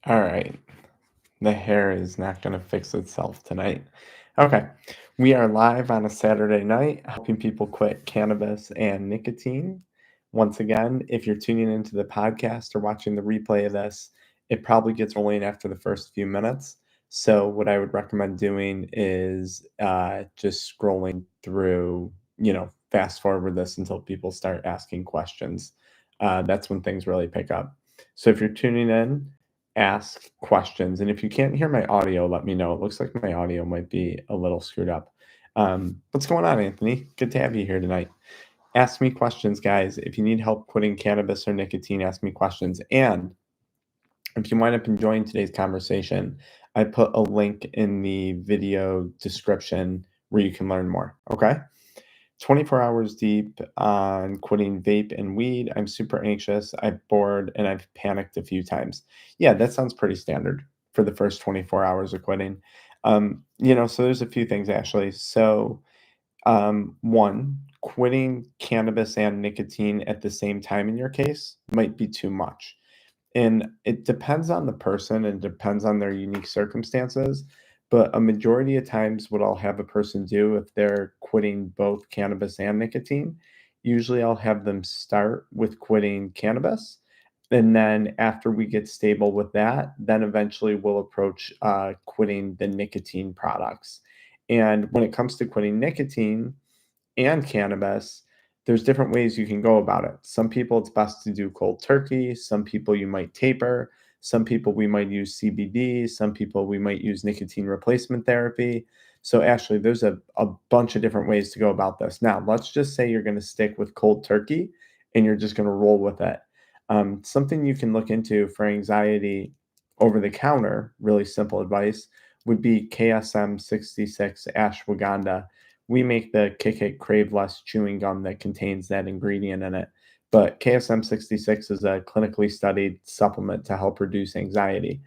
All right. The hair is not going to fix itself tonight. Okay. We are live on a Saturday night helping people quit cannabis and nicotine. Once again, if you're tuning into the podcast or watching the replay of this, it probably gets rolling after the first few minutes. So, what I would recommend doing is just scrolling through, fast forward this until people start asking questions. That's when things really pick up. So, if you're tuning in, ask questions. And if you can't hear my audio, let me know. It looks like my audio might be a little screwed up. What's going on, Anthony? Good to have you here tonight. Ask me questions, guys. If you need help quitting cannabis or nicotine, ask me questions. And if you wind up enjoying today's conversation, I put a link in the video description where you can learn more. Okay. 24 hours deep on quitting vape and weed. I'm super anxious. I'm bored and I've panicked a few times. Yeah, that sounds pretty standard for the first 24 hours of quitting. So there's a few things actually. So, one, quitting cannabis and nicotine at the same time in your case might be too much. And it depends on the person and depends on their unique circumstances. But a majority of times, what I'll have a person do if they're quitting both cannabis and nicotine, usually I'll have them start with quitting cannabis. And then after we get stable with that, then eventually we'll approach quitting the nicotine products. And when it comes to quitting nicotine, and cannabis, there's different ways you can go about it. Some people, it's best to do cold turkey. Some people, you might taper. Some people, we might use CBD. Some people, we might use nicotine replacement therapy. So, actually, there's a bunch of different ways to go about this. Now, let's just say you're going to stick with cold turkey and you're just going to roll with it. Something you can look into for anxiety over the counter, really simple advice, would be KSM 66 ashwagandha. We make the Kick It Crave Less chewing gum that contains that ingredient in it. But KSM 66 is a clinically studied supplement to help reduce anxiety.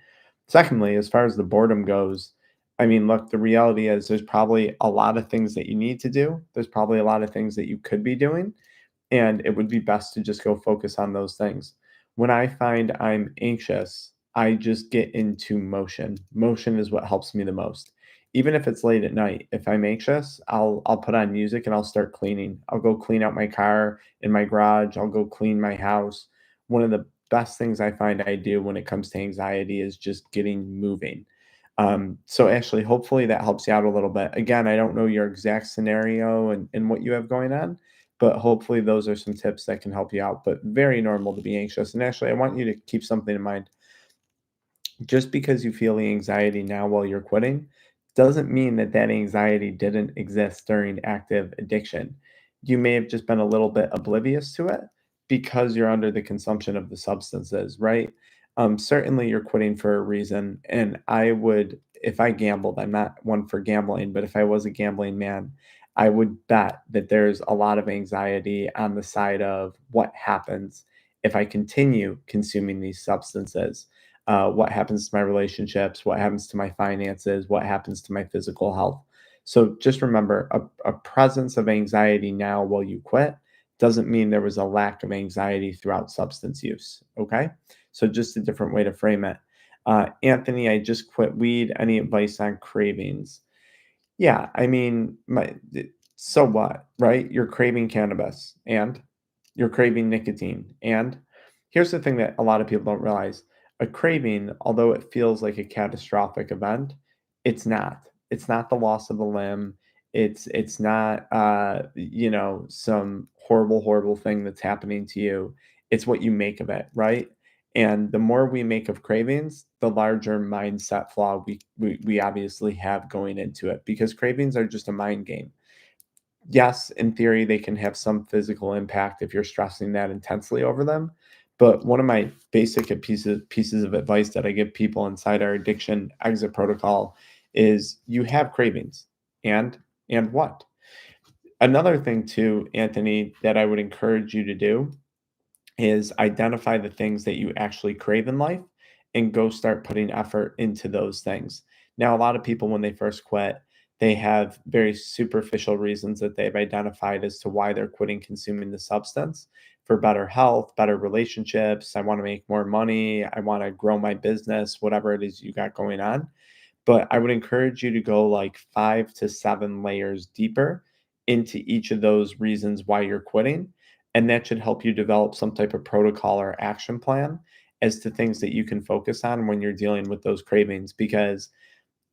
Secondly, as far as the boredom goes, I mean, look, the reality is there's probably a lot of things that you need to do. There's probably a lot of things that you could be doing. And it would be best to just go focus on those things. When I find I'm anxious, I just get into motion. Motion is what helps me the most. Even if it's late at night, if I'm anxious, I'll put on music and I'll start cleaning. I'll go clean out my car in my garage. I'll go clean my house. One of the best things I find I do when it comes to anxiety is just getting moving. So actually, hopefully that helps you out a little bit. Again, I don't know your exact scenario and what you have going on, but hopefully those are some tips that can help you out. But very normal to be anxious. And actually, I want you to keep something in mind. Just because you feel the anxiety now while you're quitting doesn't mean that that anxiety didn't exist during active addiction. You may have just been a little bit oblivious to it because you're under the consumption of the substances, right? Certainly you're quitting for a reason. And I would, if I gambled, I'm not one for gambling, but if I was a gambling man, I would bet that there's a lot of anxiety on the side of what happens if I continue consuming these substances. What happens to my relationships, what happens to my finances, what happens to my physical health. So just remember a presence of anxiety now while you quit doesn't mean there was a lack of anxiety throughout substance use. Okay. So just a different way to frame it. Anthony, I just quit weed. Any advice on cravings? Yeah. I mean, so what, right? You're craving cannabis and you're craving nicotine. And here's the thing that a lot of people don't realize a craving, although it feels like a catastrophic event, it's not. It's not the loss of a limb. It's not some horrible thing that's happening to you. It's what you make of it, right? And the more we make of cravings, the larger mindset flaw we obviously have going into it because cravings are just a mind game. Yes, in theory, they can have some physical impact if you're stressing that intensely over them. But one of my basic pieces of advice that I give people inside our addiction exit protocol is you have cravings. And and what? Another thing too, Anthony, that I would encourage you to do is identify the things that you actually crave in life and go start putting effort into those things. Now, a lot of people, when they first quit, they have very superficial reasons that they've identified as to why they're quitting consuming the substance. for better health, better relationships. I want to make more money. I want to grow my business, whatever it is you got going on. But I would encourage you to go like 5 to 7 layers deeper into each of those reasons why you're quitting. And that should help you develop some type of protocol or action plan as to things that you can focus on when you're dealing with those cravings. Because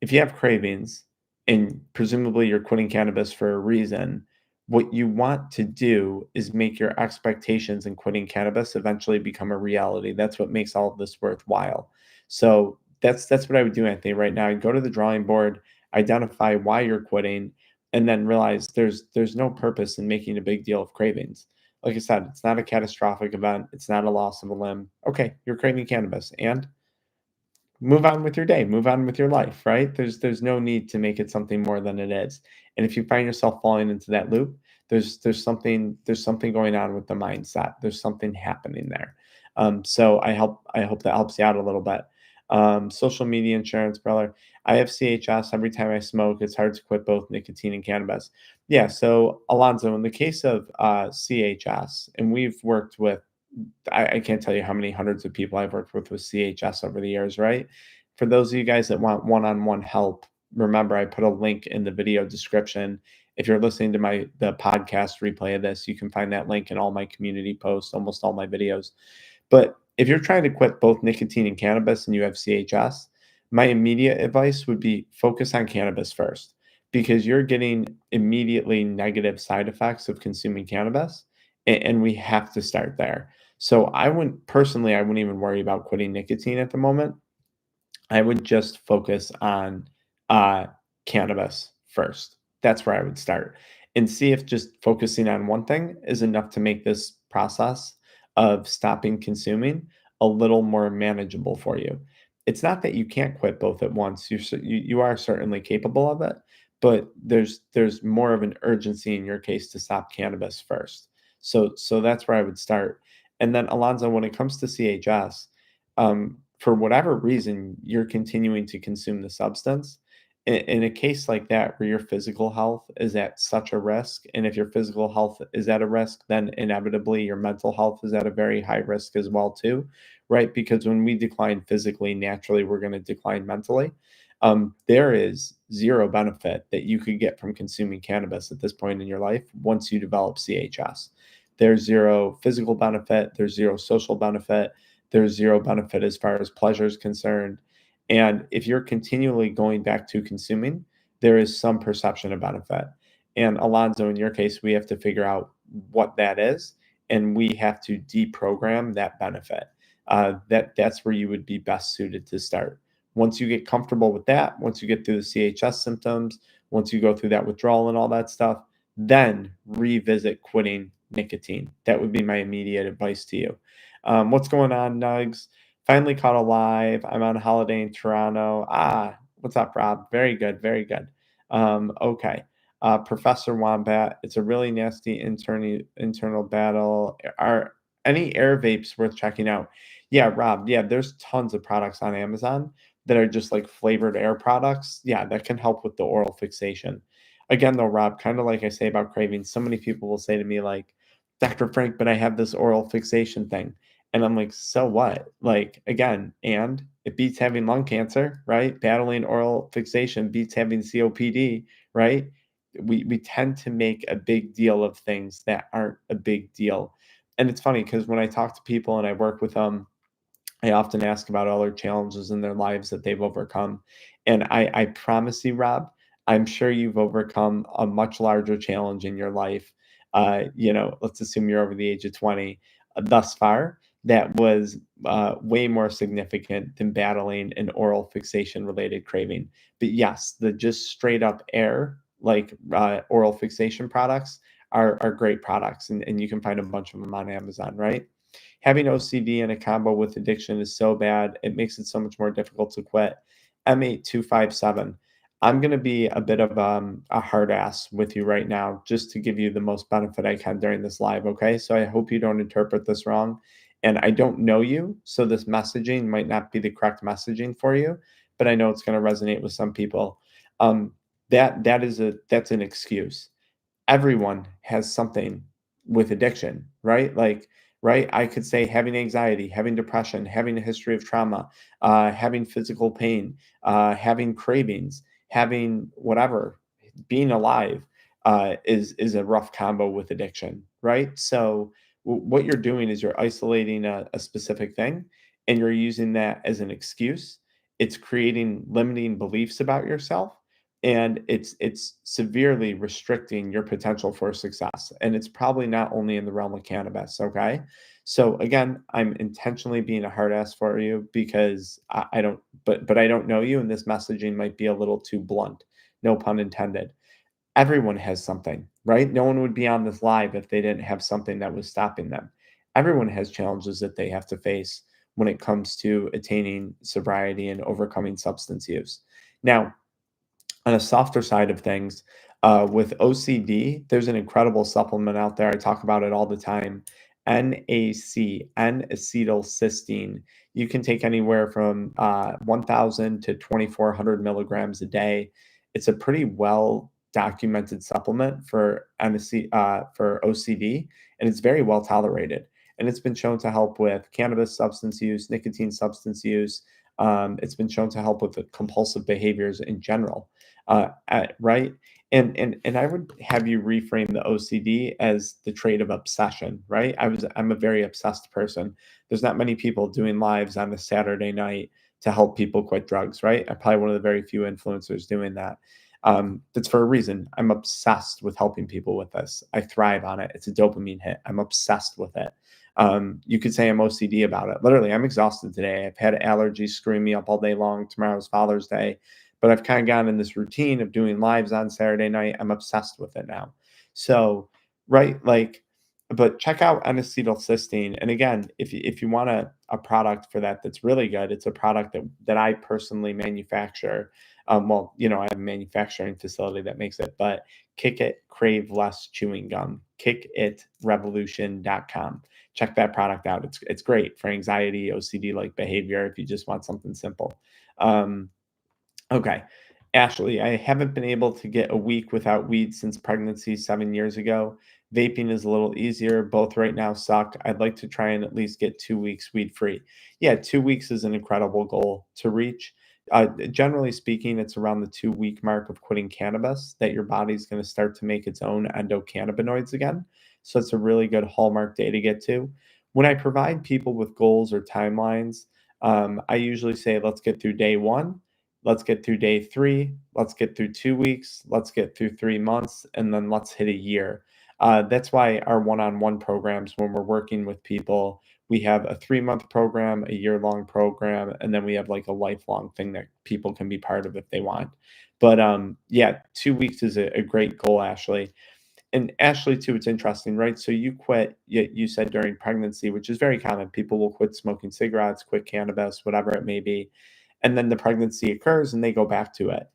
if you have cravings and presumably you're quitting cannabis for a reason, what you want to do is make your expectations in quitting cannabis eventually become a reality. That's what makes all of this worthwhile. So that's what I would do, Anthony, right now. I'd go to the drawing board, identify why you're quitting, and then realize there's no purpose in making a big deal of cravings. Like I said, it's not a catastrophic event. It's not a loss of a limb. Okay, you're craving cannabis, and move on with your day, move on with your life, right? There's no need to make it something more than it is. And if you find yourself falling into that loop, there's something going on with the mindset. There's something happening there. So I hope that helps you out a little bit. Social media insurance, brother. I have CHS. Every time I smoke, it's hard to quit both nicotine and cannabis. Yeah. So Alonzo, in the case of CHS, and we've worked with I can't tell you how many hundreds of people I've worked with CHS over the years, right? For those of you guys that want one-on-one help, remember I put a link in the video description. If you're listening to the podcast replay of this, you can find that link in all my community posts, almost all my videos. But if you're trying to quit both nicotine and cannabis and you have CHS, my immediate advice would be focus on cannabis first because you're getting immediately negative side effects of consuming cannabis. And we have to start there. So I wouldn't even worry about quitting nicotine at the moment. I would just focus on uh, cannabis first. That's where I would start and see if just focusing on one thing is enough to make this process of stopping consuming a little more manageable for you. It's not that you can't quit both at once. You are certainly capable of it, but there's more of an urgency in your case to stop cannabis first. So that's where I would start. And then Alonzo, when it comes to CHS, for whatever reason you're continuing to consume the substance, in a case like that where your physical health is at such a risk, and if your physical health is at a risk, then inevitably your mental health is at a very high risk as well too, right? Because when we decline physically, naturally we're going to decline mentally. There is zero benefit that you could get from consuming cannabis at this point in your life once you develop CHS. There's zero physical benefit, there's zero social benefit, there's zero benefit as far as pleasure is concerned. And if you're continually going back to consuming, there is some perception of benefit. And Alonzo, in your case, we have to figure out what that is, and we have to deprogram that benefit. That's where you would be best suited to start. Once you get comfortable with that, once you get through the CHS symptoms, once you go through that withdrawal and all that stuff, then revisit quitting nicotine. That would be my immediate advice to you. What's going on, Nugs? Finally caught alive. I'm on holiday in Toronto. What's up, Rob? Very good, very good. Okay. Professor Wombat, it's a really nasty internal battle. Are any air vapes worth checking out? Yeah, Rob. Yeah, there's tons of products on Amazon that are just like flavored air products. Yeah, that can help with the oral fixation. Again, though, Rob, kind of like I say about cravings, so many people will say to me, like, Dr. Frank, but I have this oral fixation thing. And I'm like, so what? Like, again, and it beats having lung cancer, right? Battling oral fixation beats having COPD, right? We tend to make a big deal of things that aren't a big deal. And it's funny because when I talk to people and I work with them, I often ask about other challenges in their lives that they've overcome. And I promise you, Rob, I'm sure you've overcome a much larger challenge in your life. Let's assume you're over the age of 20 thus far. That was way more significant than battling an oral fixation related craving. But yes, the just straight up air, like oral fixation products, are great products. And you can find a bunch of them on Amazon, right? Having OCD in a combo with addiction is so bad, it makes it so much more difficult to quit. M8257. I'm going to be a bit of a hard ass with you right now, just to give you the most benefit I can during this live. Okay. So I hope you don't interpret this wrong. And I don't know you. So this messaging might not be the correct messaging for you, but I know it's going to resonate with some people. Um, that's an excuse. Everyone has something with addiction, right? Like right? I could say having anxiety, having depression, having a history of trauma, having physical pain, having cravings, having whatever, being alive is a rough combo with addiction, right? So what you're doing is you're isolating a specific thing, and you're using that as an excuse. It's creating limiting beliefs about yourself, and it's severely restricting your potential for success. And it's probably not only in the realm of cannabis. Okay, so again, I'm intentionally being a hard ass for you because I don't, but I don't know you, and this messaging might be a little too blunt. No pun intended. Everyone has something, right? No one would be on this live if they didn't have something that was stopping them. Everyone has challenges that they have to face when it comes to attaining sobriety and overcoming substance use. Now, on a softer side of things, with OCD, there's an incredible supplement out there. I talk about it all the time. NAC, N-acetylcysteine. You can take anywhere from 1,000 to 2,400 milligrams a day. It's a pretty well documented supplement for for OCD, and it's very well tolerated. And it's been shown to help with cannabis substance use, nicotine substance use. It's been shown to help with the compulsive behaviors in general, right? And I would have you reframe the OCD as the trait of obsession, right? I'm a very obsessed person. There's not many people doing lives on a Saturday night to help people quit drugs, right? I'm probably one of the very few influencers doing that. That's for a reason. I'm obsessed with helping people with this. I thrive on it. It's a dopamine hit. I'm obsessed with it. You could say I'm OCD about it. Literally, I'm exhausted today. I've had allergies screwing me up all day long. Tomorrow's Father's Day, but I've kind of gotten in this routine of doing lives on Saturday night. I'm obsessed with it now. So, right, like, but check out N-acetylcysteine. And again, if you want a product for that that's really good, it's a product that I personally manufacture. Well, I have a manufacturing facility that makes it, but Kick It Crave Less Chewing Gum, kickitrevolution.com. Check that product out. It's great for anxiety, OCD like behavior if you just want something simple. Um, Okay. Ashley, I haven't been able to get a week without weed since pregnancy 7 years ago. Vaping is a little easier. Both right now suck. I'd like to try and at least get 2 weeks weed free. Yeah, 2 weeks is an incredible goal to reach. Generally speaking, it's around the 2 week mark of quitting cannabis that your body's going to start to make its own endocannabinoids again. So it's a really good hallmark day to get to. When I provide people with goals or timelines, I usually say, let's get through day one. Let's get through day three. Let's get through 2 weeks. Let's get through 3 months. And then let's hit a year. That's why our one on one programs, when we're working with people, we have a 3 month program, a year long program, and then we have like a lifelong thing that people can be part of if they want. But yeah, 2 weeks is a great goal, Ashley. And Ashley, too, it's interesting, right? So you quit, you said during pregnancy, which is very common. People will quit smoking cigarettes, quit cannabis, whatever it may be. And then the pregnancy occurs and they go back to it.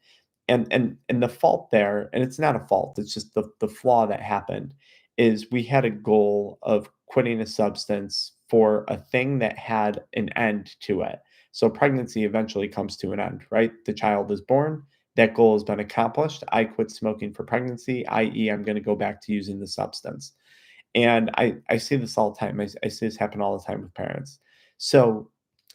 And the fault there, and it's not a fault, it's just the flaw that happened is we had a goal of quitting a substance for a thing that had an end to it. So pregnancy eventually comes to an end, right? The child is born, that goal has been accomplished. I quit smoking for pregnancy, i.e., I'm going to go back to using the substance. And I see this all the time. I see this happen all the time with parents. So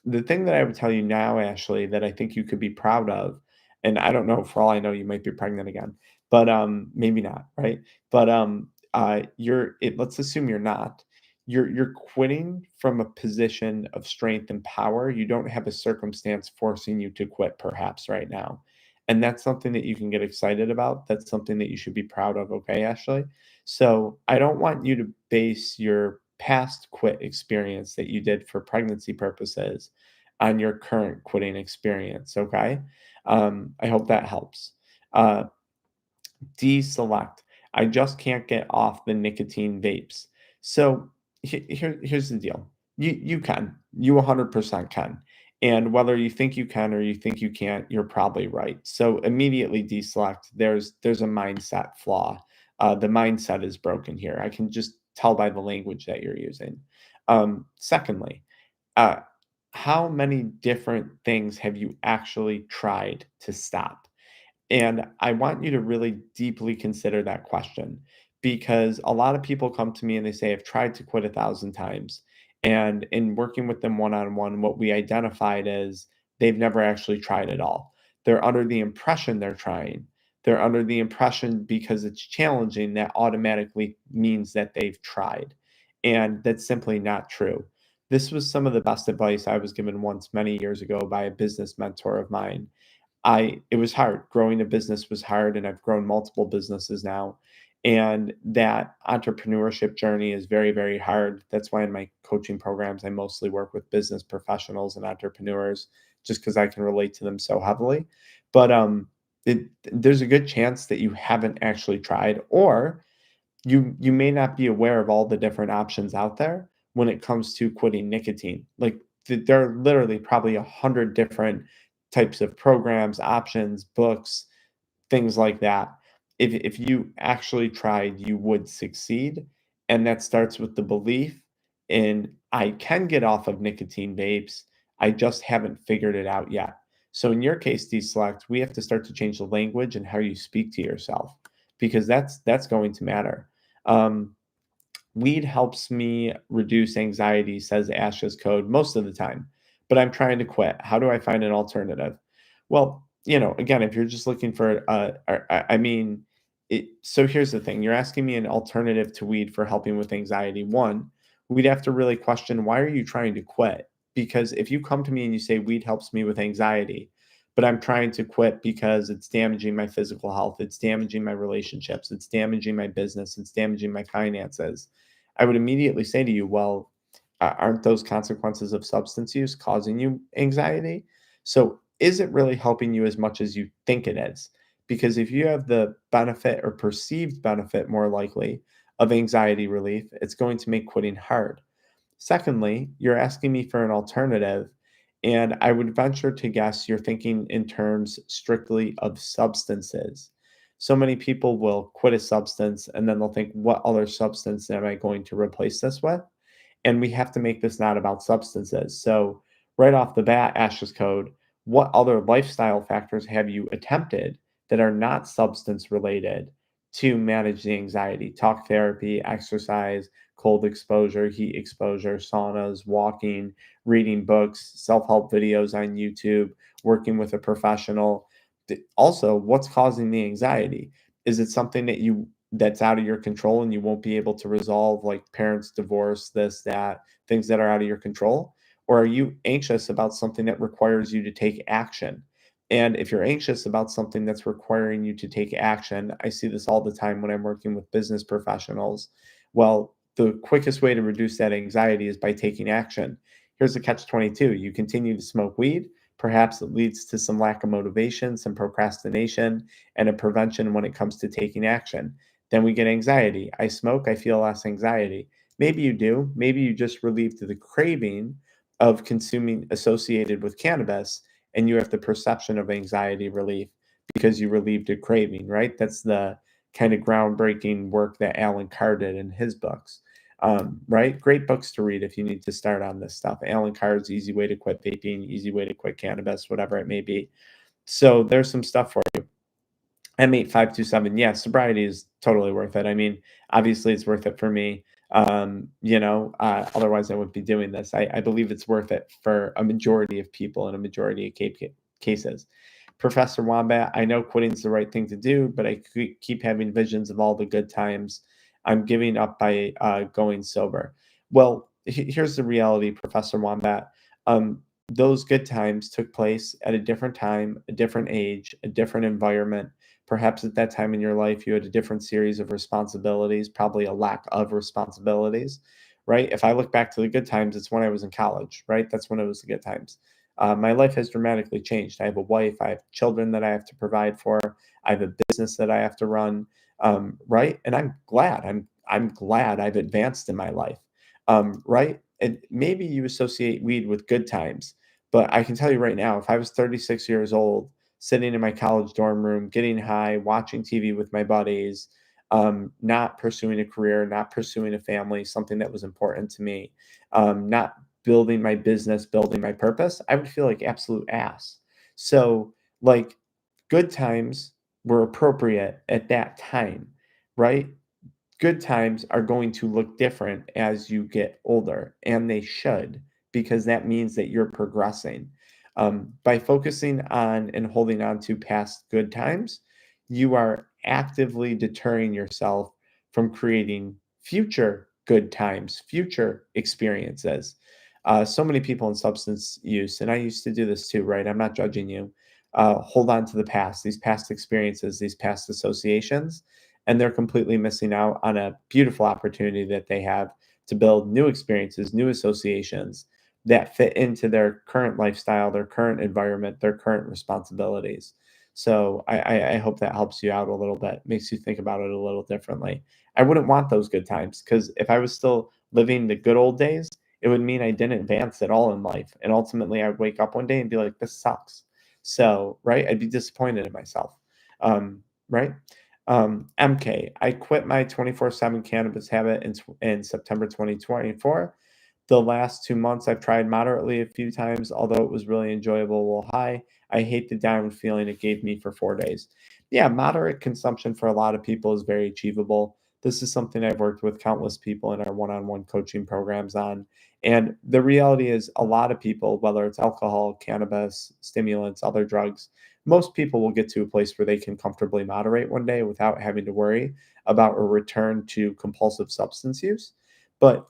the thing that I would tell you now, Ashley, that I think you could be proud of, and I don't know, for all I know, you might be pregnant again, but maybe not, right? But let's assume you're not. You're quitting from a position of strength and power. You don't have a circumstance forcing you to quit, perhaps right now. And that's something that you can get excited about. That's something that you should be proud of, okay, Ashley? So I don't want you to base your past quit experience that you did for pregnancy purposes on your current quitting experience. Okay. I hope that helps. Uh, Deselect. I just can't get off the nicotine vapes. So here's the deal. You can. You 100% can. And whether you think you can or you think you can't, you're probably right. So immediately deselect. There's a mindset flaw. The mindset is broken here. I can just tell by the language that you're using. Secondly, uh, how many different things have you actually tried to stop? And I want you to really deeply consider that question because a lot of people come to me and they say, I've tried to quit 1,000 times. And in working with them one on one, what we identified is they've never actually tried at all. They're under the impression they're trying. They're under the impression because it's challenging that automatically means that they've tried. And that's simply not true. This was some of the best advice I was given once many years ago by a business mentor of mine. I it was hard. Growing a business was hard, and I've grown multiple businesses now. And that entrepreneurship journey is very, very hard. That's why in my coaching programs, I mostly work with business professionals and entrepreneurs, just because I can relate to them so heavily. But there's a good chance that you haven't actually tried, or you may not be aware of all the different options out there when it comes to quitting nicotine. Like there are literally probably 100 different types of programs, options, books, things like that. If you actually tried, you would succeed. And that starts with the belief in I can get off of nicotine vapes. I just haven't figured it out yet. So in your case, Select, we have to start to change the language and how you speak to yourself because that's going to matter. Um, Weed helps me reduce anxiety, says Ash's code most of the time, but I'm trying to quit. How do I find an alternative? Well, again, if you're just looking for, I mean, so here's the thing. You're asking me an alternative to weed for helping with anxiety. One, we'd have to really question why are you trying to quit? Because if you come to me and you say weed helps me with anxiety, but I'm trying to quit because it's damaging my physical health, it's damaging my relationships, it's damaging my business, it's damaging my finances, I would immediately say to you, well, aren't those consequences of substance use causing you anxiety? So, is it really helping you as much as you think it is? Because if you have the benefit or perceived benefit, more likely, of anxiety relief, it's going to make quitting hard. Secondly, you're asking me for an alternative, and I would venture to guess you're thinking in terms strictly of substances. So many people will quit a substance and then they'll think, what other substance am I going to replace this with? And we have to make this not about substances. So, right off the bat, Ash's code, what other lifestyle factors have you attempted that are not substance related to manage the anxiety? Talk therapy, exercise, cold exposure, heat exposure, saunas, walking, reading books, self help videos on YouTube, working with a professional. Also, what's causing the anxiety? Is it something that's out of your control and you won't be able to resolve, like parents divorce, this, that, things that are out of your control? Or are you anxious about something that requires you to take action? And if you're anxious about something that's requiring you to take action, I see this all the time when I'm working with business professionals. Well, the quickest way to reduce that anxiety is by taking action. Here's the catch 22. You continue to smoke weed. Perhaps it leads to some lack of motivation, some procrastination, and a prevention when it comes to taking action. Then we get anxiety. I smoke, I feel less anxiety. Maybe you do. Maybe you just relieved the craving of consuming associated with cannabis, and you have the perception of anxiety relief because you relieved a craving, right? That's the kind of groundbreaking work that Alan Carr did in his books. Right? Great books to read if you need to start on this stuff. Alan Carr's Easy Way to Quit Vaping, Easy Way to Quit Cannabis, whatever it may be. So there's some stuff for you. M8527, yeah, sobriety is totally worth it. I mean, obviously, it's worth it for me. Otherwise, I wouldn't be doing this. I believe it's worth it for a majority of people in a majority of cases. Professor Wombat, I know quitting's the right thing to do, but I keep having visions of all the good times. I'm giving up by going sober. Well, here's the reality, Professor Wombat. Those good times took place at a different time, a different age, a different environment. Perhaps at that time in your life, you had a different series of responsibilities, probably a lack of responsibilities, right? If I look back to the good times, it's when I was in college, right? That's when it was the good times. My life has dramatically changed. I have a wife, I have children that I have to provide for, I have a business that I have to run, right? And I'm glad. I'm glad I've advanced in my life, right? And maybe you associate weed with good times, but I can tell you right now, if I was 36 years old sitting in my college dorm room, getting high, watching TV with my buddies, not pursuing a career, not pursuing a family, something that was important to me, not building my business, building my purpose, I would feel like absolute ass. So, like, good times were appropriate at that time, right? good times are going to look different as you get older, and they should, because that means that you're progressing. By focusing on and holding on to past good times, you are actively deterring yourself from creating future good times, future experiences. So many people in substance use, and I used to do this too, right? I'm not judging you. Hold on to the past, these past experiences, these past associations, and they're completely missing out on a beautiful opportunity that they have to build new experiences, new associations that fit into their current lifestyle, their current environment, their current responsibilities. So I hope that helps you out a little bit, makes you think about it a little differently. I wouldn't want those good times because if I was still living the good old days, it would mean I didn't advance at all in life. And ultimately, I would wake up one day and be like, this sucks. So, right, I'd be disappointed in myself. Right? MK, I quit my 24/7 cannabis habit in September 2024. The last 2 months, I've tried moderately a few times, although it was really enjoyable while high. I hate the down feeling it gave me for 4 days. Yeah, moderate consumption for a lot of people is very achievable. This is something I've worked with countless people in our one-on-one coaching programs on. And the reality is, a lot of people, whether it's alcohol, cannabis, stimulants, other drugs, most people will get to a place where they can comfortably moderate one day without having to worry about a return to compulsive substance use. But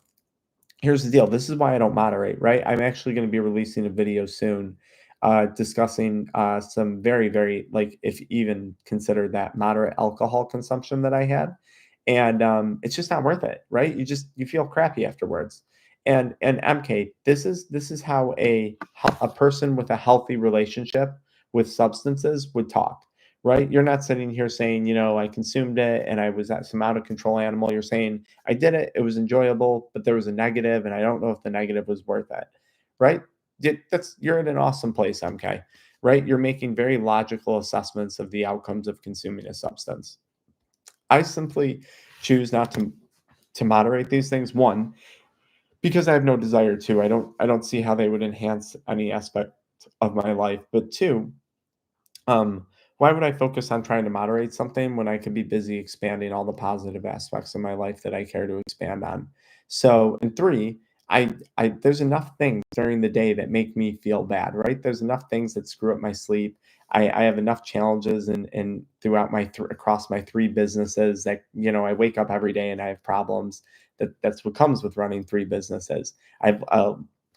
here's the deal. This is why I don't moderate, right? I'm actually going to be releasing a video soon discussing some very, very, like, if even considered that moderate alcohol consumption that I had. And it's just not worth it, right? You feel crappy afterwards. And MK, this is how a person with a healthy relationship with substances would talk, right? You're not sitting here saying, I consumed it and I was at some out of control animal. You're saying, I did it, it was enjoyable, but there was a negative, and I don't know if the negative was worth it, right? You're in an awesome place, MK, right? You're making very logical assessments of the outcomes of consuming a substance. I simply choose not to moderate these things. One, because I have no desire to. I don't see how they would enhance any aspect of my life. But two, um, why would I focus on trying to moderate something when I could be busy expanding all the positive aspects of my life that I care to expand on? So, and three, I there's enough things during the day that make me feel bad, right? There's enough things that screw up my sleep. I have enough challenges and throughout across my three businesses that I wake up every day and I have problems. That's what comes with running three businesses. I've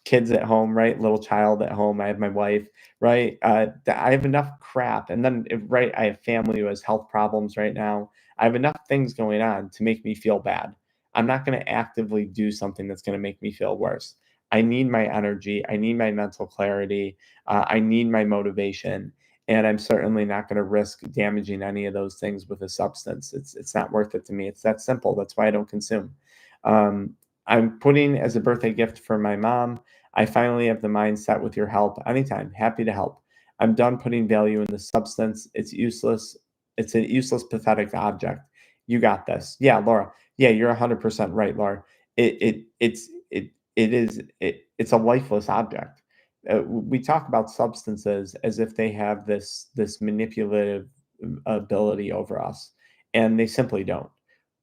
kids at home, right? Little child at home. I have my wife, right? I have enough crap. And then, right, I have family who has health problems right now. I have enough things going on to make me feel bad. I'm not going to actively do something that's going to make me feel worse. I need my energy. I need my mental clarity. I need my motivation. And I'm certainly not going to risk damaging any of those things with a substance. It's not worth it to me. It's that simple. That's why I don't consume. Um, I'm putting as a birthday gift for my mom. I finally have the mindset with your help. Anytime, happy to help. I'm done putting value in the substance. It's useless. It's a useless, pathetic object. You got this. Yeah, Laura. Yeah, you're 100% right, Laura. It's a lifeless object. We talk about substances as if they have this manipulative ability over us, and they simply don't.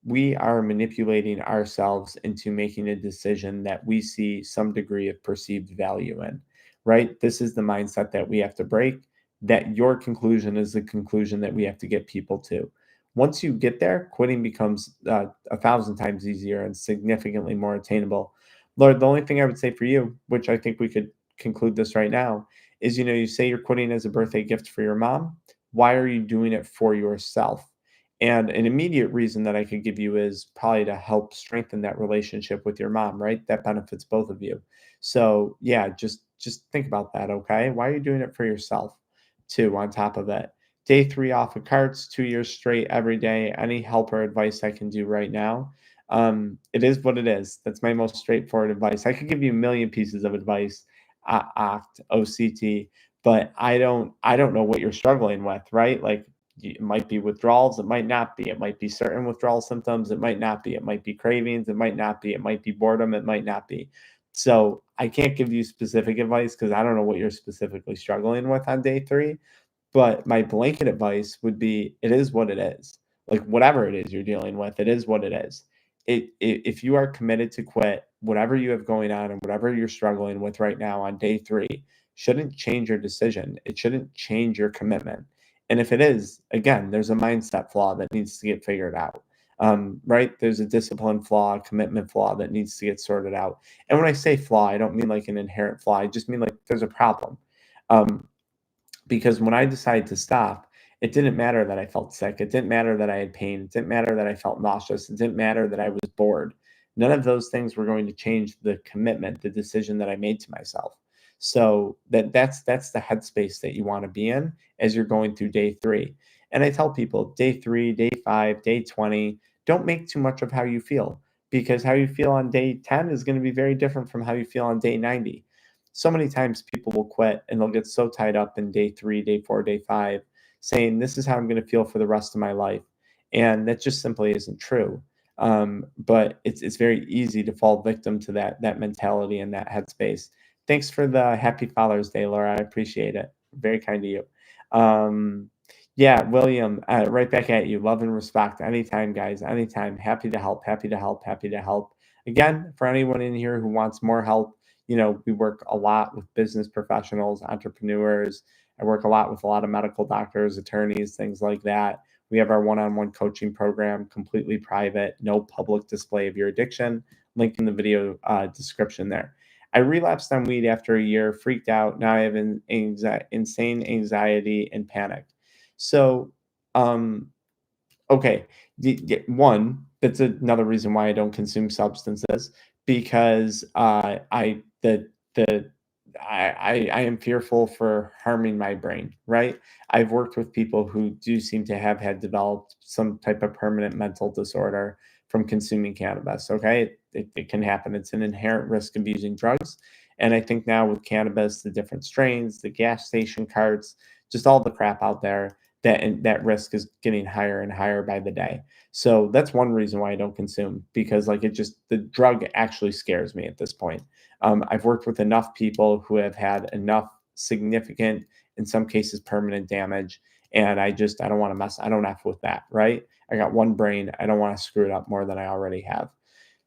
We are manipulating ourselves into making a decision that we see some degree of perceived value in, right? This is the mindset that we have to break, that your conclusion is the conclusion that we have to get people to. Once you get there, quitting becomes 1,000 times easier and significantly more attainable. Lord, the only thing I would say for you, which I think we could conclude this right now, is you say you're quitting as a birthday gift for your mom. Why are you doing it for yourself? And an immediate reason that I could give you is probably to help strengthen that relationship with your mom, right? That benefits both of you. So yeah, just think about that, okay? Why are you doing it for yourself too, on top of it? Day 3 off of carts, 2 years straight every day. Any help or advice I can do right now? It is what it is. That's my most straightforward advice. I could give you a million pieces of advice, OCT, OCT, but I don't know what you're struggling with, right? Like, it might be withdrawals, it might not be. It might be certain withdrawal symptoms, it might not be. It might be cravings, it might not be. It might be boredom, it might not be. So I can't give you specific advice because I don't know what you're specifically struggling with on day 3. But my blanket advice would be, it is what it is. like whatever it is you're dealing with, it is what it is. If you are committed to quit whatever you have going on and whatever you're struggling with right now on day 3, shouldn't change your decision. It shouldn't change your commitment. And if it is, again, there's a mindset flaw that needs to get figured out. Right? There's a discipline flaw, a commitment flaw that needs to get sorted out. And when I say flaw, I don't mean like an inherent flaw. I just mean like there's a problem. Um, because when I decided to stop, it didn't matter that I felt sick. It didn't matter that I had pain. It didn't matter that I felt nauseous. It didn't matter that I was bored. None of those things were going to change the commitment, the decision that I made to myself. So that's the headspace that you want to be in as you're going through day 3. And I tell people day 3, day 5, day 20, don't make too much of how you feel, because how you feel on day 10 is going to be very different from how you feel on day 90. So many times people will quit and they'll get so tied up in day 3, day 4, day 5, saying, "This is how I'm going to feel for the rest of my life." And that just simply isn't true. But it's very easy to fall victim to that mentality and that headspace. Thanks for the happy Father's Day, Laura. I appreciate it. Very kind of you. Um, yeah, William, right back at you. Love and respect. Anytime, guys. Anytime. Happy to help. Happy to help. Happy to help. Again, for anyone in here who wants more help, we work a lot with business professionals, entrepreneurs. I work a lot with a lot of medical doctors, attorneys, things like that. We have our one-on-one coaching program, completely private, no public display of your addiction. Link in the video description there. I relapsed on weed after a year, freaked out. Now I have insane anxiety and panic. So, um, okay. One, that's another reason why I don't consume substances, because the I am fearful for harming my brain, right? I've worked with people who do seem to have had developed some type of permanent mental disorder from consuming cannabis. Okay. It can happen. It's an inherent risk of using drugs. And I think now with cannabis, the different strains, the gas station carts, just all the crap out there, that risk is getting higher and higher by the day. So that's one reason why I don't consume, because like the drug actually scares me at this point. I've worked with enough people who have had enough significant, in some cases, permanent damage, and I don't want to mess. I don't F with that, right? I got one brain. I don't want to screw it up more than I already have.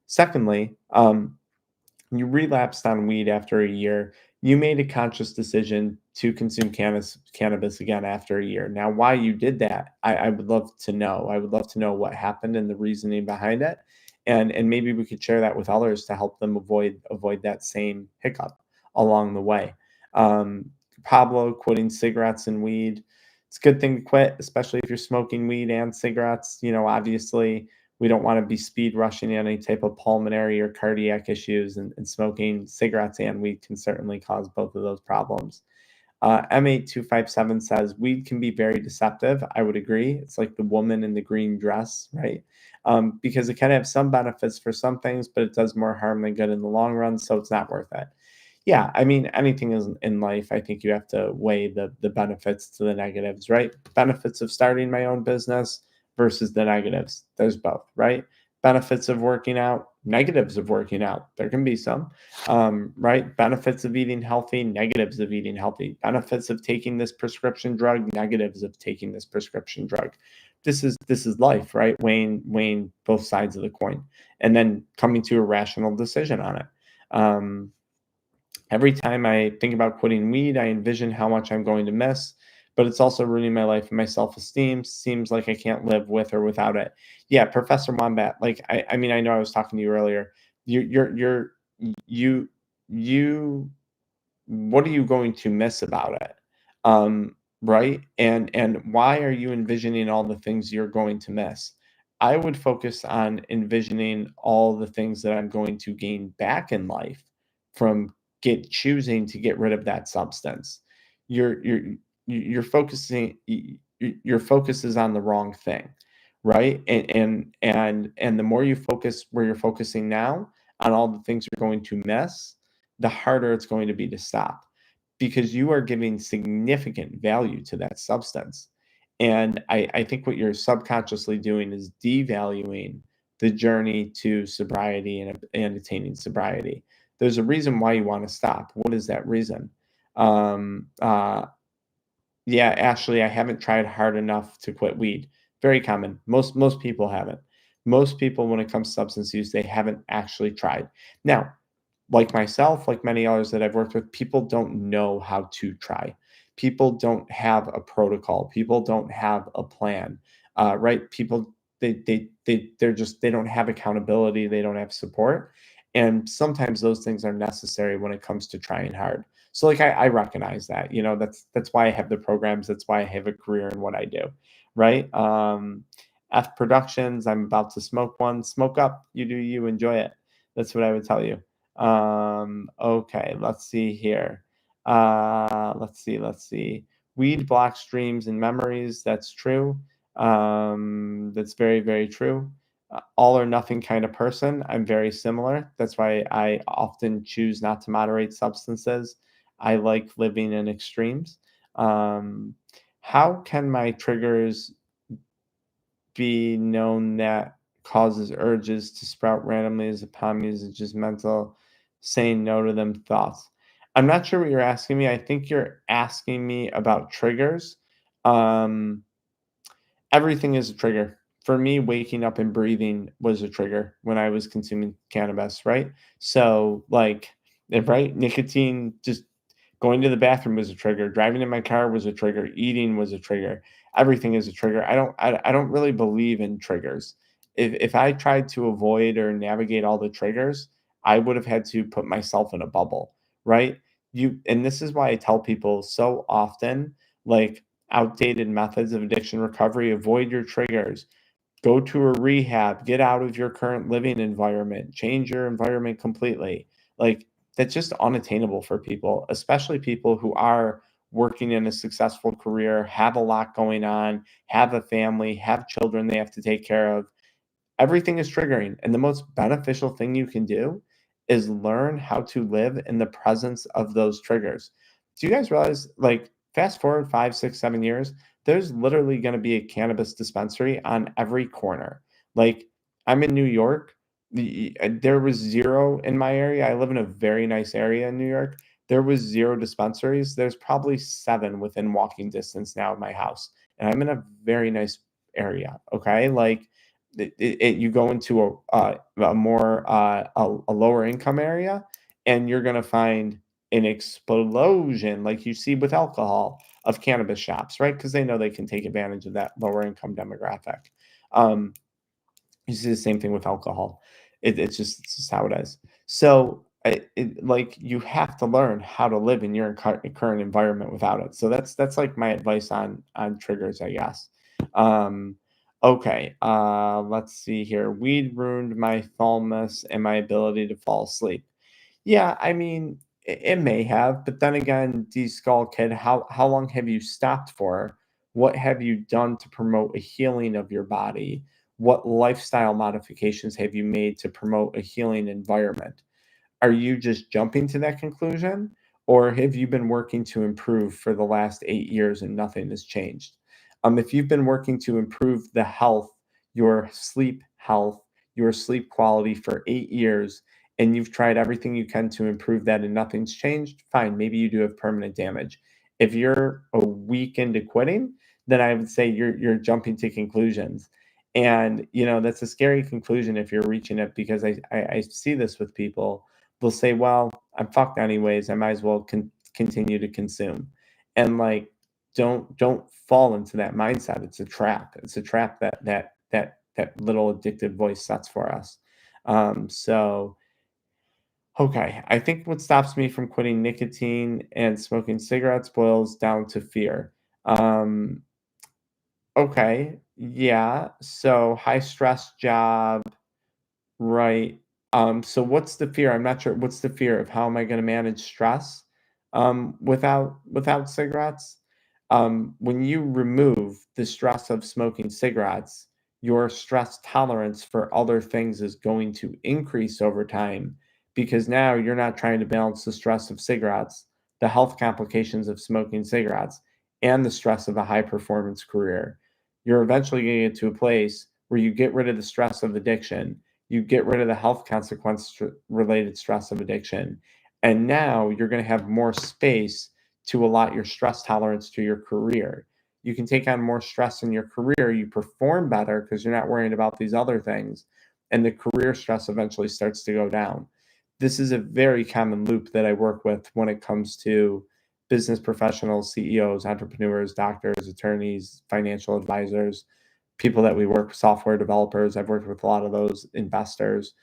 Secondly, you relapsed on weed after a year. You made a conscious decision to consume cannabis again after a year. Now, why you did that, I would love to know. I would love to know what happened and the reasoning behind it, and maybe we could share that with others to help them avoid that same hiccup along the way. Um, Pablo quitting cigarettes and weed. It's a good thing to quit, especially if you're smoking weed and cigarettes. Obviously, we don't want to be speed rushing any type of pulmonary or cardiac issues, and smoking cigarettes and weed can certainly cause both of those problems. M8257 says weed can be very deceptive. I would agree. It's like the woman in the green dress, right? Because it can have some benefits for some things, but it does more harm than good in the long run. So it's not worth it. Yeah, I mean, anything is in life, I think you have to weigh the benefits to the negatives, right? Benefits of starting my own business versus the negatives. There's both, right? Benefits of working out, negatives of working out. There can be some, right? Benefits of eating healthy, negatives of eating healthy. Benefits of taking this prescription drug, negatives of taking this prescription drug. This is life, right? Weighing both sides of the coin, and then coming to a rational decision on it. Every time I think about quitting weed, I envision how much I'm going to miss, but it's also ruining my life and my self-esteem. Seems like I can't live with or without it. Yeah, Professor Wombat. Like I mean, I know I was talking to you earlier. You you what are you going to miss about it? Right? And why are you envisioning all the things you're going to miss? I would focus on envisioning all the things that I'm going to gain back in life from get choosing to get rid of that substance. You're focusing your focus is on the wrong thing, right? And the more you focus where you're focusing now on all the things you're going to miss, the harder it's going to be to stop, because you are giving significant value to that substance. And I think what you're subconsciously doing is devaluing the journey to sobriety and attaining sobriety. There's a reason why you want to stop. What is that reason? Um, uh, yeah, Ashley, I haven't tried hard enough to quit weed. Very common. Most people haven't. Most people, when it comes to substance use, they haven't actually tried. Now, like myself, like many others that I've worked with, people don't know how to try. People don't have a protocol. People don't have a plan, right? People they're just they don't have accountability. They don't have support, and sometimes those things are necessary when it comes to trying hard. So like I recognize that, that's why I have the programs. That's why I have a career in what I do, right? F Productions. I'm about to smoke one. Smoke up. You do you. Enjoy it. That's what I would tell you. Okay, let's see here. Let's see. Weed blocks dreams and memories. That's true. That's very, very true. All or nothing kind of person. I'm very similar. That's why I often choose not to moderate substances. I like living in extremes. Um, how can my triggers be known that causes urges to sprout randomly as upon me? Is it just mental saying no to them thoughts? I'm not sure what you're asking me. I think you're asking me about triggers. Um, Everything is a trigger. For me, waking up and breathing was a trigger when I was consuming cannabis, right? So, like, right, nicotine, just going to the bathroom was a trigger. Driving in my car was a trigger. Eating was a trigger. Everything is a trigger. I don't really believe in triggers. If I tried to avoid or navigate all the triggers, I would have had to put myself in a bubble, right? And this is why I tell people so often, like, outdated methods of addiction recovery, avoid your triggers, go to a rehab, get out of your current living environment, change your environment completely. Like, that's just unattainable for people, especially people who are working in a successful career, have a lot going on, have a family, have children they have to take care of. Everything is triggering, and the most beneficial thing you can do is learn how to live in the presence of those triggers. Do you guys realize, like, fast forward 5, 6, 7 years, there's literally going to be a cannabis dispensary on every corner. Like, I'm in New York. There was zero in my area. I live in a very nice area in New York. There was zero dispensaries. There's probably seven within walking distance now of my house. And I'm in a very nice area. Okay. Like, you go into a more a lower income area, and you're going to find an explosion like you see with alcohol of cannabis shops, right? Because they know they can take advantage of that lower income demographic. um, you see the same thing with alcohol. It's just how it is. So like, you have to learn how to live in your current environment without it. So that's like my advice on triggers, I guess. Um, okay, let's see here. Weed ruined my thalamus and my ability to fall asleep. Yeah, I mean, it may have, but then again, D Skull Kid, how long have you stopped for? What have you done to promote a healing of your body? What lifestyle modifications have you made to promote a healing environment? Are you just jumping to that conclusion, or have you been working to improve for the last 8 years and nothing has changed? If you've been working to improve the health, your sleep health, your sleep quality for 8 years, and you've tried everything you can to improve that and nothing's changed, fine, maybe you do have permanent damage. If you're a week into quitting, then I would say you're jumping to conclusions. And that's a scary conclusion if you're reaching it, because I see this with people. They'll say, "Well, I'm fucked anyways. I might as well continue to consume." And, like, don't fall into that mindset. It's a trap. It's a trap that little addictive voice sets for us. So okay, I think what stops me from quitting nicotine and smoking cigarettes boils down to fear. Um, okay, yeah. So high stress job. Right. So what's the fear? I'm not sure. What's the fear of how am I going to manage stress without cigarettes? When you remove the stress of smoking cigarettes, your stress tolerance for other things is going to increase over time, because now you're not trying to balance the stress of cigarettes, the health complications of smoking cigarettes, and the stress of a high performance career. You're eventually going to get to a place where you get rid of the stress of addiction, you get rid of the health consequence related stress of addiction, and now you're going to have more space to allot your stress tolerance to your career. You can take on more stress in your career. You perform better because you're not worrying about these other things. And the career stress eventually starts to go down. This is a very common loop that I work with when it comes to business professionals, CEOs, entrepreneurs, doctors, attorneys, financial advisors, people that we work with, software developers. I've worked with a lot of those investors.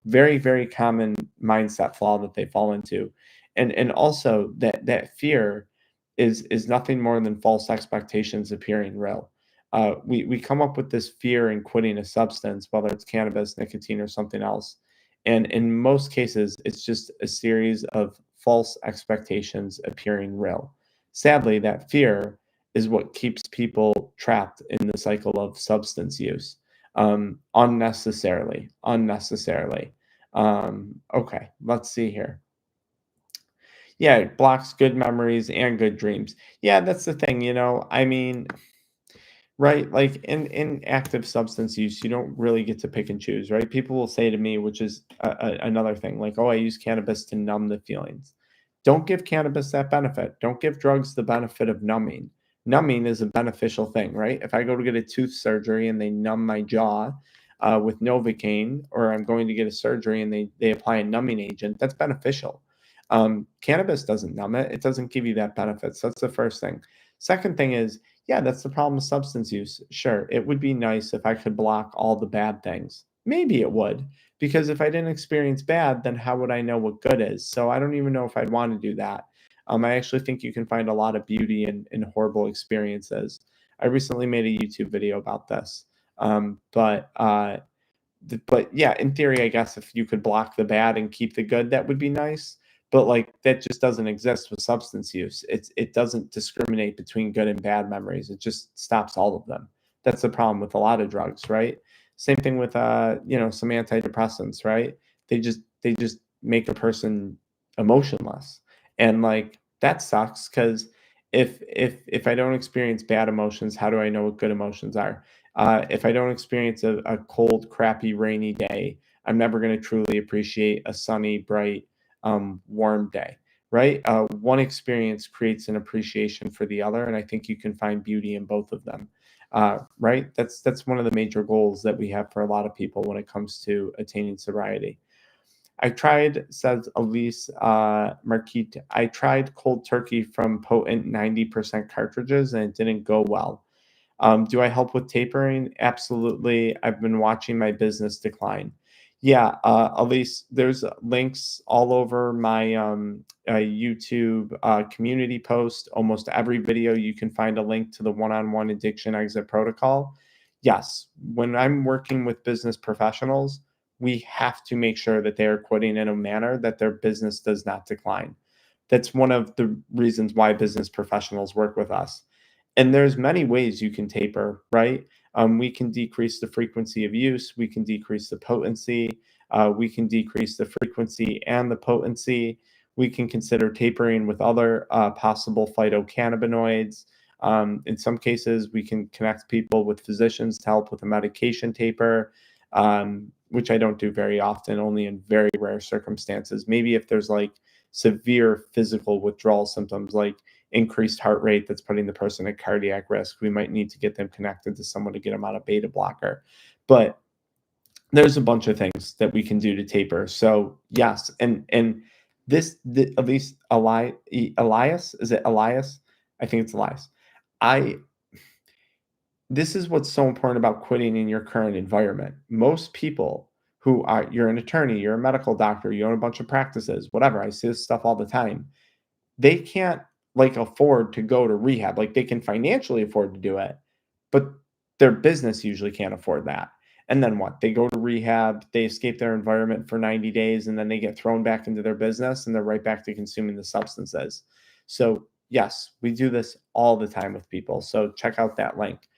Very, very common mindset flaw that they fall into. And also that fear is nothing more than false expectations appearing real. We come up with this fear in quitting a substance, whether it's cannabis, nicotine, or something else. And in most cases, it's just a series of false expectations appearing real. Sadly, that fear is what keeps people trapped in the cycle of substance use unnecessarily. Unnecessarily. Okay, let's see here. Yeah, it blocks good memories and good dreams. Yeah, that's the thing, I mean, right, like, in active substance use, you don't really get to pick and choose, right? People will say to me, which is another thing, like, "Oh, I use cannabis to numb the feelings." Don't give cannabis that benefit. Don't give drugs the benefit of numbing. Numbing is a beneficial thing, right? If I go to get a tooth surgery and they numb my jaw with Novocaine, or I'm going to get a surgery and they apply a numbing agent, that's beneficial. Cannabis doesn't numb it. It doesn't give you that benefit. So that's the first thing. Second thing is, yeah, that's the problem with substance use. Sure, it would be nice if I could block all the bad things. Maybe it would, because if I didn't experience bad, then how would I know what good is? So I don't even know if I'd want to do that. I actually think you can find a lot of beauty in horrible experiences. I recently made a YouTube video about this. But yeah, in theory, I guess if you could block the bad and keep the good, that would be nice. But like that just doesn't exist with substance use. It doesn't discriminate between good and bad memories. It just stops all of them. That's the problem with a lot of drugs, right? Same thing with some antidepressants, right? They just make a person emotionless. And like that sucks because if I don't experience bad emotions, how do I know what good emotions are? If I don't experience a cold, crappy, rainy day, I'm never going to truly appreciate a sunny, bright, warm day, right? One experience creates an appreciation for the other, and I think you can find beauty in both of them, right? That's one of the major goals that we have for a lot of people when it comes to attaining sobriety. I tried, says Elise Marquite, I tried cold turkey from potent 90% cartridges and it didn't go well. Do I help with tapering? Absolutely. I've been watching my business decline. Yeah, Elise, there's links all over my YouTube community post. Almost every video, you can find a link to the one-on-one addiction exit protocol. Yes, when I'm working with business professionals, we have to make sure that they are quitting in a manner that their business does not decline. That's one of the reasons why business professionals work with us. And there's many ways you can taper, right? We can decrease the frequency of use. We can decrease the potency. We can decrease the frequency and the potency. We can consider tapering with other possible phytocannabinoids. In some cases, we can connect people with physicians to help with a medication taper, which I don't do very often, only in very rare circumstances. Maybe if there's like severe physical withdrawal symptoms, like increased heart rate that's putting the person at cardiac risk, we might need to get them connected to someone to get them on a beta blocker. But there's a bunch of things that we can do to taper. So yes, and at least Elias, is it Elias? I think it's Elias. I This is what's so important about quitting in your current environment. Most people who are, you're an attorney, you're a medical doctor, you own a bunch of practices, whatever. I see this stuff all the time. They can't like afford to go to rehab. Like they can financially afford to do it, but their business usually can't afford that. And then what? They go to rehab, they escape their environment for 90 days, and then they get thrown back into their business and they're right back to consuming the substances. So, yes, we do this all the time with people. So, check out that link.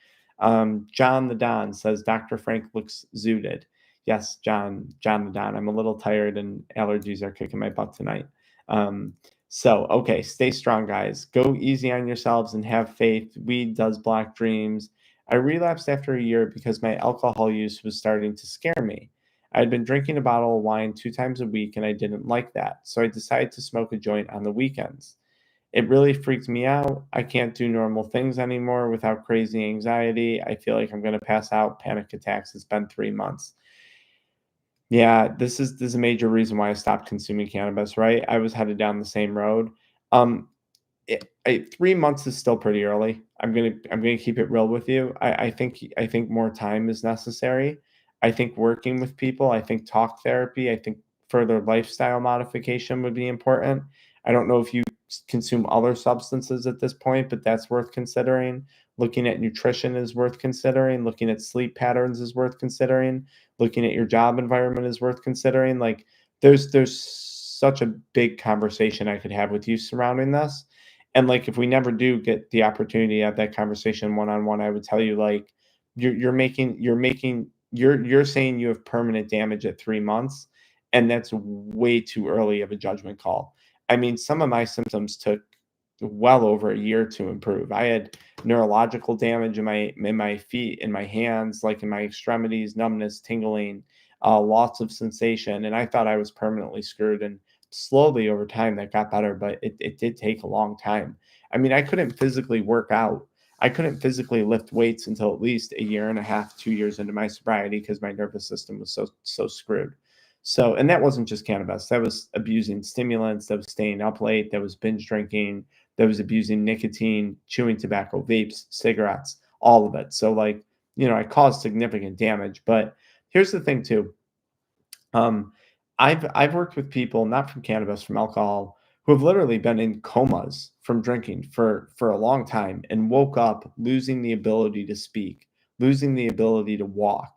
John the Don says Dr. Frank looks zooted. Yes, John the Don. I'm a little tired and allergies are kicking my butt tonight. Okay, stay strong, guys. Go easy on yourselves and have faith. Weed does block dreams. I relapsed after a year because my alcohol use was starting to scare me. I had been drinking a bottle of wine 2 times a week and I didn't like that. So I decided to smoke a joint on the weekends. It really freaks me out. I can't do normal things anymore without crazy anxiety. I feel like I'm gonna pass out, panic attacks. It's been 3 months. Yeah, this is a major reason why I stopped consuming cannabis, right? I was headed down the same road. Um, 3 months is still pretty early. I'm gonna keep it real with you. I think more time is necessary. I think working with people, I think talk therapy, I think further lifestyle modification would be important. I don't know if you consume other substances at this point, but that's worth considering. Looking at nutrition is worth considering. Looking at sleep patterns is worth considering. Looking at your job environment is worth considering. Like there's such a big conversation I could have with you surrounding this. And like if we never do get the opportunity to have that conversation one on one, I would tell you like you're saying you have permanent damage at 3 months, and that's way too early of a judgment call. I mean, some of my symptoms took well over a year to improve. I had neurological damage in my feet, in my hands, like in my extremities, numbness, tingling, lots of sensation, and I thought I was permanently screwed. And slowly over time that got better, but it did take a long time. I mean, I couldn't physically work out. I couldn't physically lift weights until at least a year and a half, 2 years into my sobriety because my nervous system was so screwed. So, and that wasn't just cannabis. That was abusing stimulants. That was staying up late. That was binge drinking. That was abusing nicotine, chewing tobacco, vapes, cigarettes, all of it. So, like, I caused significant damage. But here's the thing, too. Um, I've worked with people, not from cannabis, from alcohol, who have literally been in comas from drinking for a long time and woke up losing the ability to speak, losing the ability to walk,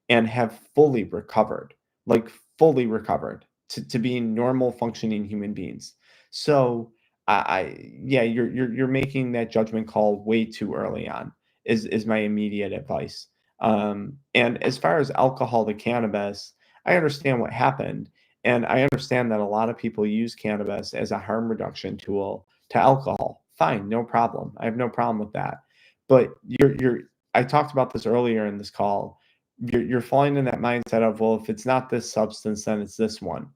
and have fully recovered, like fully recovered to being normal functioning human beings. So yeah, you're making that judgment call way too early on, is my immediate advice. And as far as alcohol to cannabis, I understand what happened, and I understand that a lot of people use cannabis as a harm reduction tool to alcohol. Fine, no problem. I have no problem with that. But I talked about this earlier in this call. You're falling in that mindset of, well, if it's not this substance, then it's this one.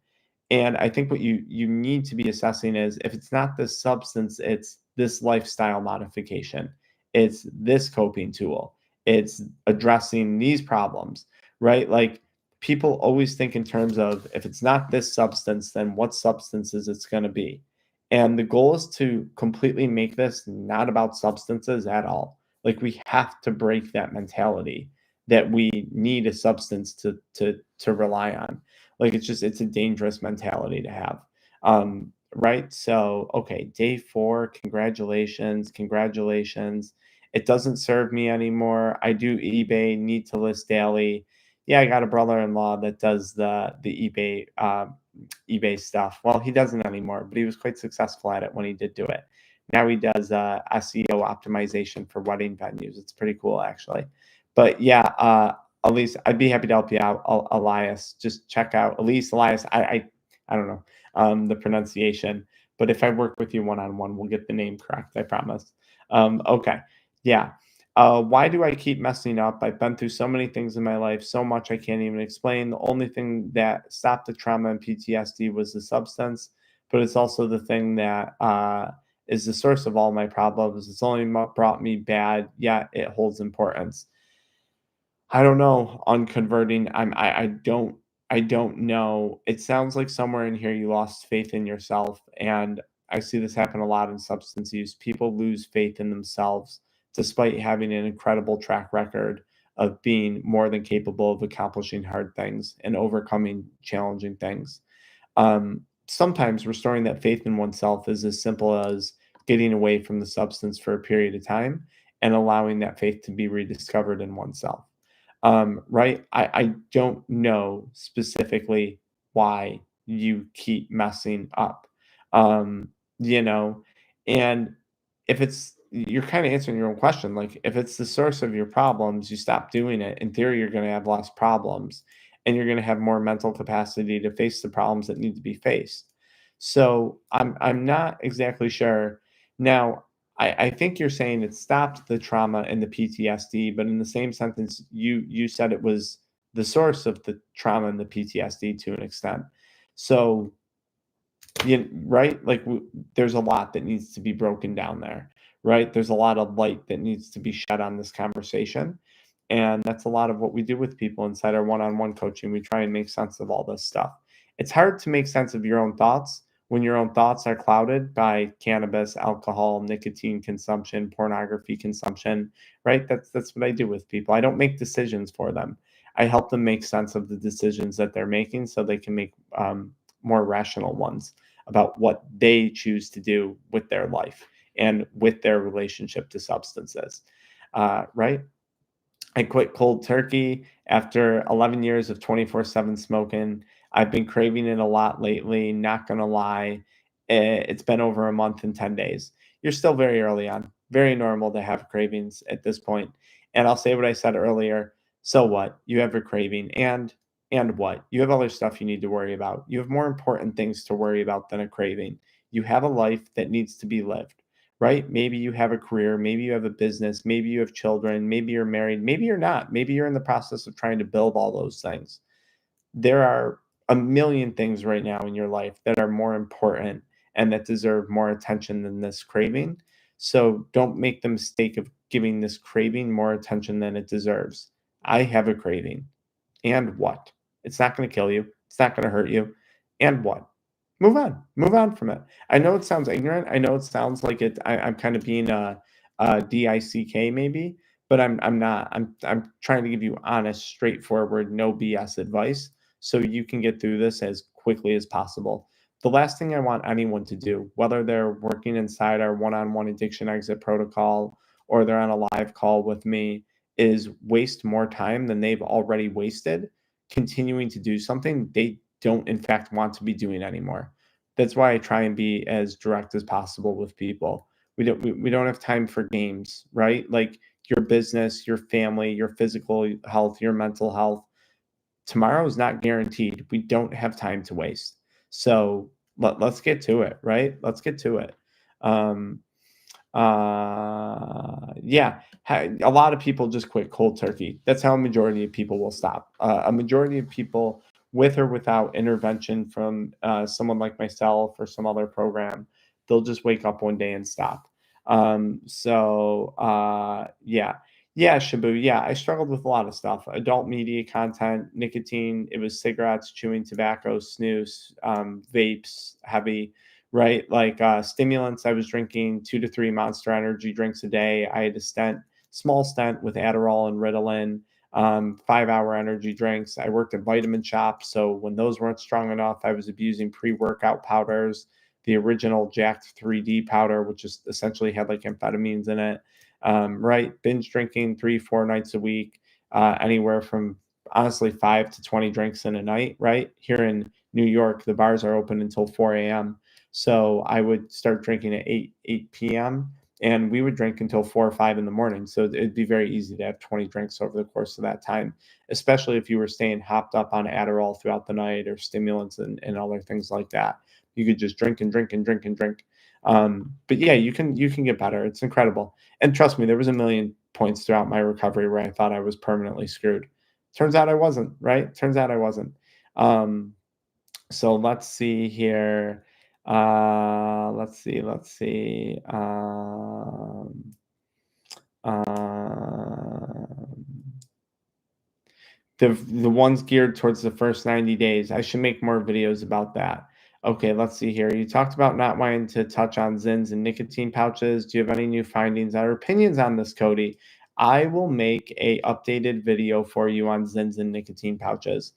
And I think what you need to be assessing is if it's not this substance, it's this lifestyle modification. It's this coping tool. It's addressing these problems, right? Like people always think in terms of if it's not this substance, then what substances it's going to be. And the goal is to completely make this not about substances at all. Like we have to break that mentality that we need a substance to rely on. Like it's a dangerous mentality to have. Right? So, okay, day 4, congratulations, congratulations. It doesn't serve me anymore. I do eBay, need to list daily. Yeah, I got a brother-in-law that does the eBay stuff. Well, he doesn't anymore, but he was quite successful at it when he did do it. Now he does SEO optimization for wedding venues. It's pretty cool, actually. But yeah, Elise, I'd be happy to help you out. Elias, just check out Elias. I don't know the pronunciation, but if I work with you one on one, we'll get the name correct. I promise. Okay, yeah. Why do I keep messing up? I've been through so many things in my life, so much I can't even explain. The only thing that stopped the trauma and PTSD was the substance, but it's also the thing that is the source of all my problems. It's only brought me bad, yet it holds importance. I don't know on converting. I don't know. It sounds like somewhere in here you lost faith in yourself, and I see this happen a lot in substance use. People lose faith in themselves despite having an incredible track record of being more than capable of accomplishing hard things and overcoming challenging things. Sometimes restoring that faith in oneself is as simple as getting away from the substance for a period of time and allowing that faith to be rediscovered in oneself. Right? I don't know specifically why you keep messing up. Um, you know, and if it's you're kind of answering your own question. Like if it's the source of your problems, you stop doing it. In theory, you're going to have less problems and you're going to have more mental capacity to face the problems that need to be faced. So I'm not exactly sure. Now, I think you're saying it stopped the trauma and the PTSD, but in the same sentence, you said it was the source of the trauma and the PTSD to an extent. So Right? Like there's a lot that needs to be broken down there, right? There's a lot of light that needs to be shed on this conversation. And that's a lot of what we do with people inside our one-on-one coaching. We try and make sense of all this stuff. It's hard to make sense of your own thoughts when your own thoughts are clouded by cannabis, alcohol, nicotine consumption, pornography consumption, right? That's what I do with people. I don't make decisions for them. I help them make sense of the decisions that they're making so they can make more rational ones about what they choose to do with their life and with their relationship to substances. Right? I quit cold turkey after 11 years of 24/7 smoking. I've been craving it a lot lately, not gonna lie. It's been over a month and 10 days. You're still very early on. Very normal to have cravings at this point. And I'll say what I said earlier. So what? You have a craving and what? You have other stuff you need to worry about. You have more important things to worry about than a craving. You have a life that needs to be lived, right? Maybe you have a career, maybe you have a business, maybe you have children, maybe you're married, maybe you're not. Maybe you're in the process of trying to build all those things. There are a million things right now in your life that are more important and that deserve more attention than this craving. So don't make the mistake of giving this craving more attention than it deserves. I have a craving. And what? It's not going to kill you. It's not going to hurt you. And what? Move on. Move on from it. I know it sounds ignorant. I know it sounds like I'm kind of being a dick maybe, but I'm not. I'm trying to give you honest, straightforward, no BS advice so you can get through this as quickly as possible. The last thing I want anyone to do, whether they're working inside our one-on-one addiction exit protocol or they're on a live call with me, is waste more time than they've already wasted continuing to do something they don't in fact want to be doing anymore. That's why I try and be as direct as possible with people. We don't have time for games, right? Like your business, your family, your physical health, your mental health. Tomorrow is not guaranteed. We don't have time to waste. So let's get to it, right? Let's get to it. Um, yeah, a lot of people just quit cold turkey. That's how a majority of people will stop. A majority of people, with or without intervention from someone like myself or some other program, they'll just wake up one day and stop. Yeah. Yeah, Shabu. Yeah, I struggled with a lot of stuff. Adult media content, nicotine. It was cigarettes, chewing tobacco, snus, vapes, heavy, right? Like stimulants, I was drinking 2 to 3 Monster Energy drinks a day. I had a small stent with Adderall and Ritalin, 5 hour energy drinks. I worked at vitamin shops. So when those weren't strong enough, I was abusing pre workout powders, the original Jacked 3D powder, which is essentially had like amphetamines in it. Right? Binge drinking 3, 4 nights a week, anywhere from honestly 5 to 20 drinks in a night, right? Here in New York, the bars are open until 4 a.m. So I would start drinking at 8 p.m. and we would drink until 4 or 5 in the morning. So it'd be very easy to have 20 drinks over the course of that time, especially if you were staying hopped up on Adderall throughout the night or stimulants and other things like that. You could just drink and drink and drink and drink. But yeah, you can get better. It's incredible. And trust me, there was a million points throughout my recovery where I thought I was permanently screwed. Turns out I wasn't, right? Turns out I wasn't. Um, so let's see here. Let's see. Um, the ones geared towards the first 90 days. I should make more videos about that. Okay, let's see here. You talked about not wanting to touch on Zins and nicotine pouches. Do you have any new findings or opinions on this, Cody? I will make a updated video for you on Zins and nicotine pouches.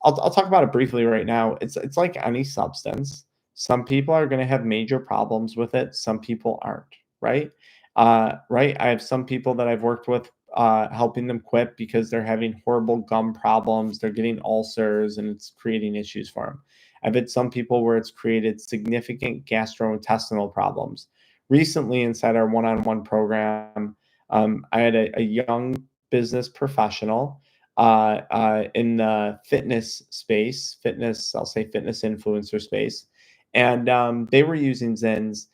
I'll talk about it briefly right now. It's like any substance. Some people are going to have major problems with it. Some people aren't. Right. Right. I have some people that I've worked with helping them quit because they're having horrible gum problems. They're getting ulcers and it's creating issues for them. I've had some people where it's created significant gastrointestinal problems. Recently, inside our one-on-one program, I had a young business professional in the fitness space, I'll say fitness influencer space. And they were using Zens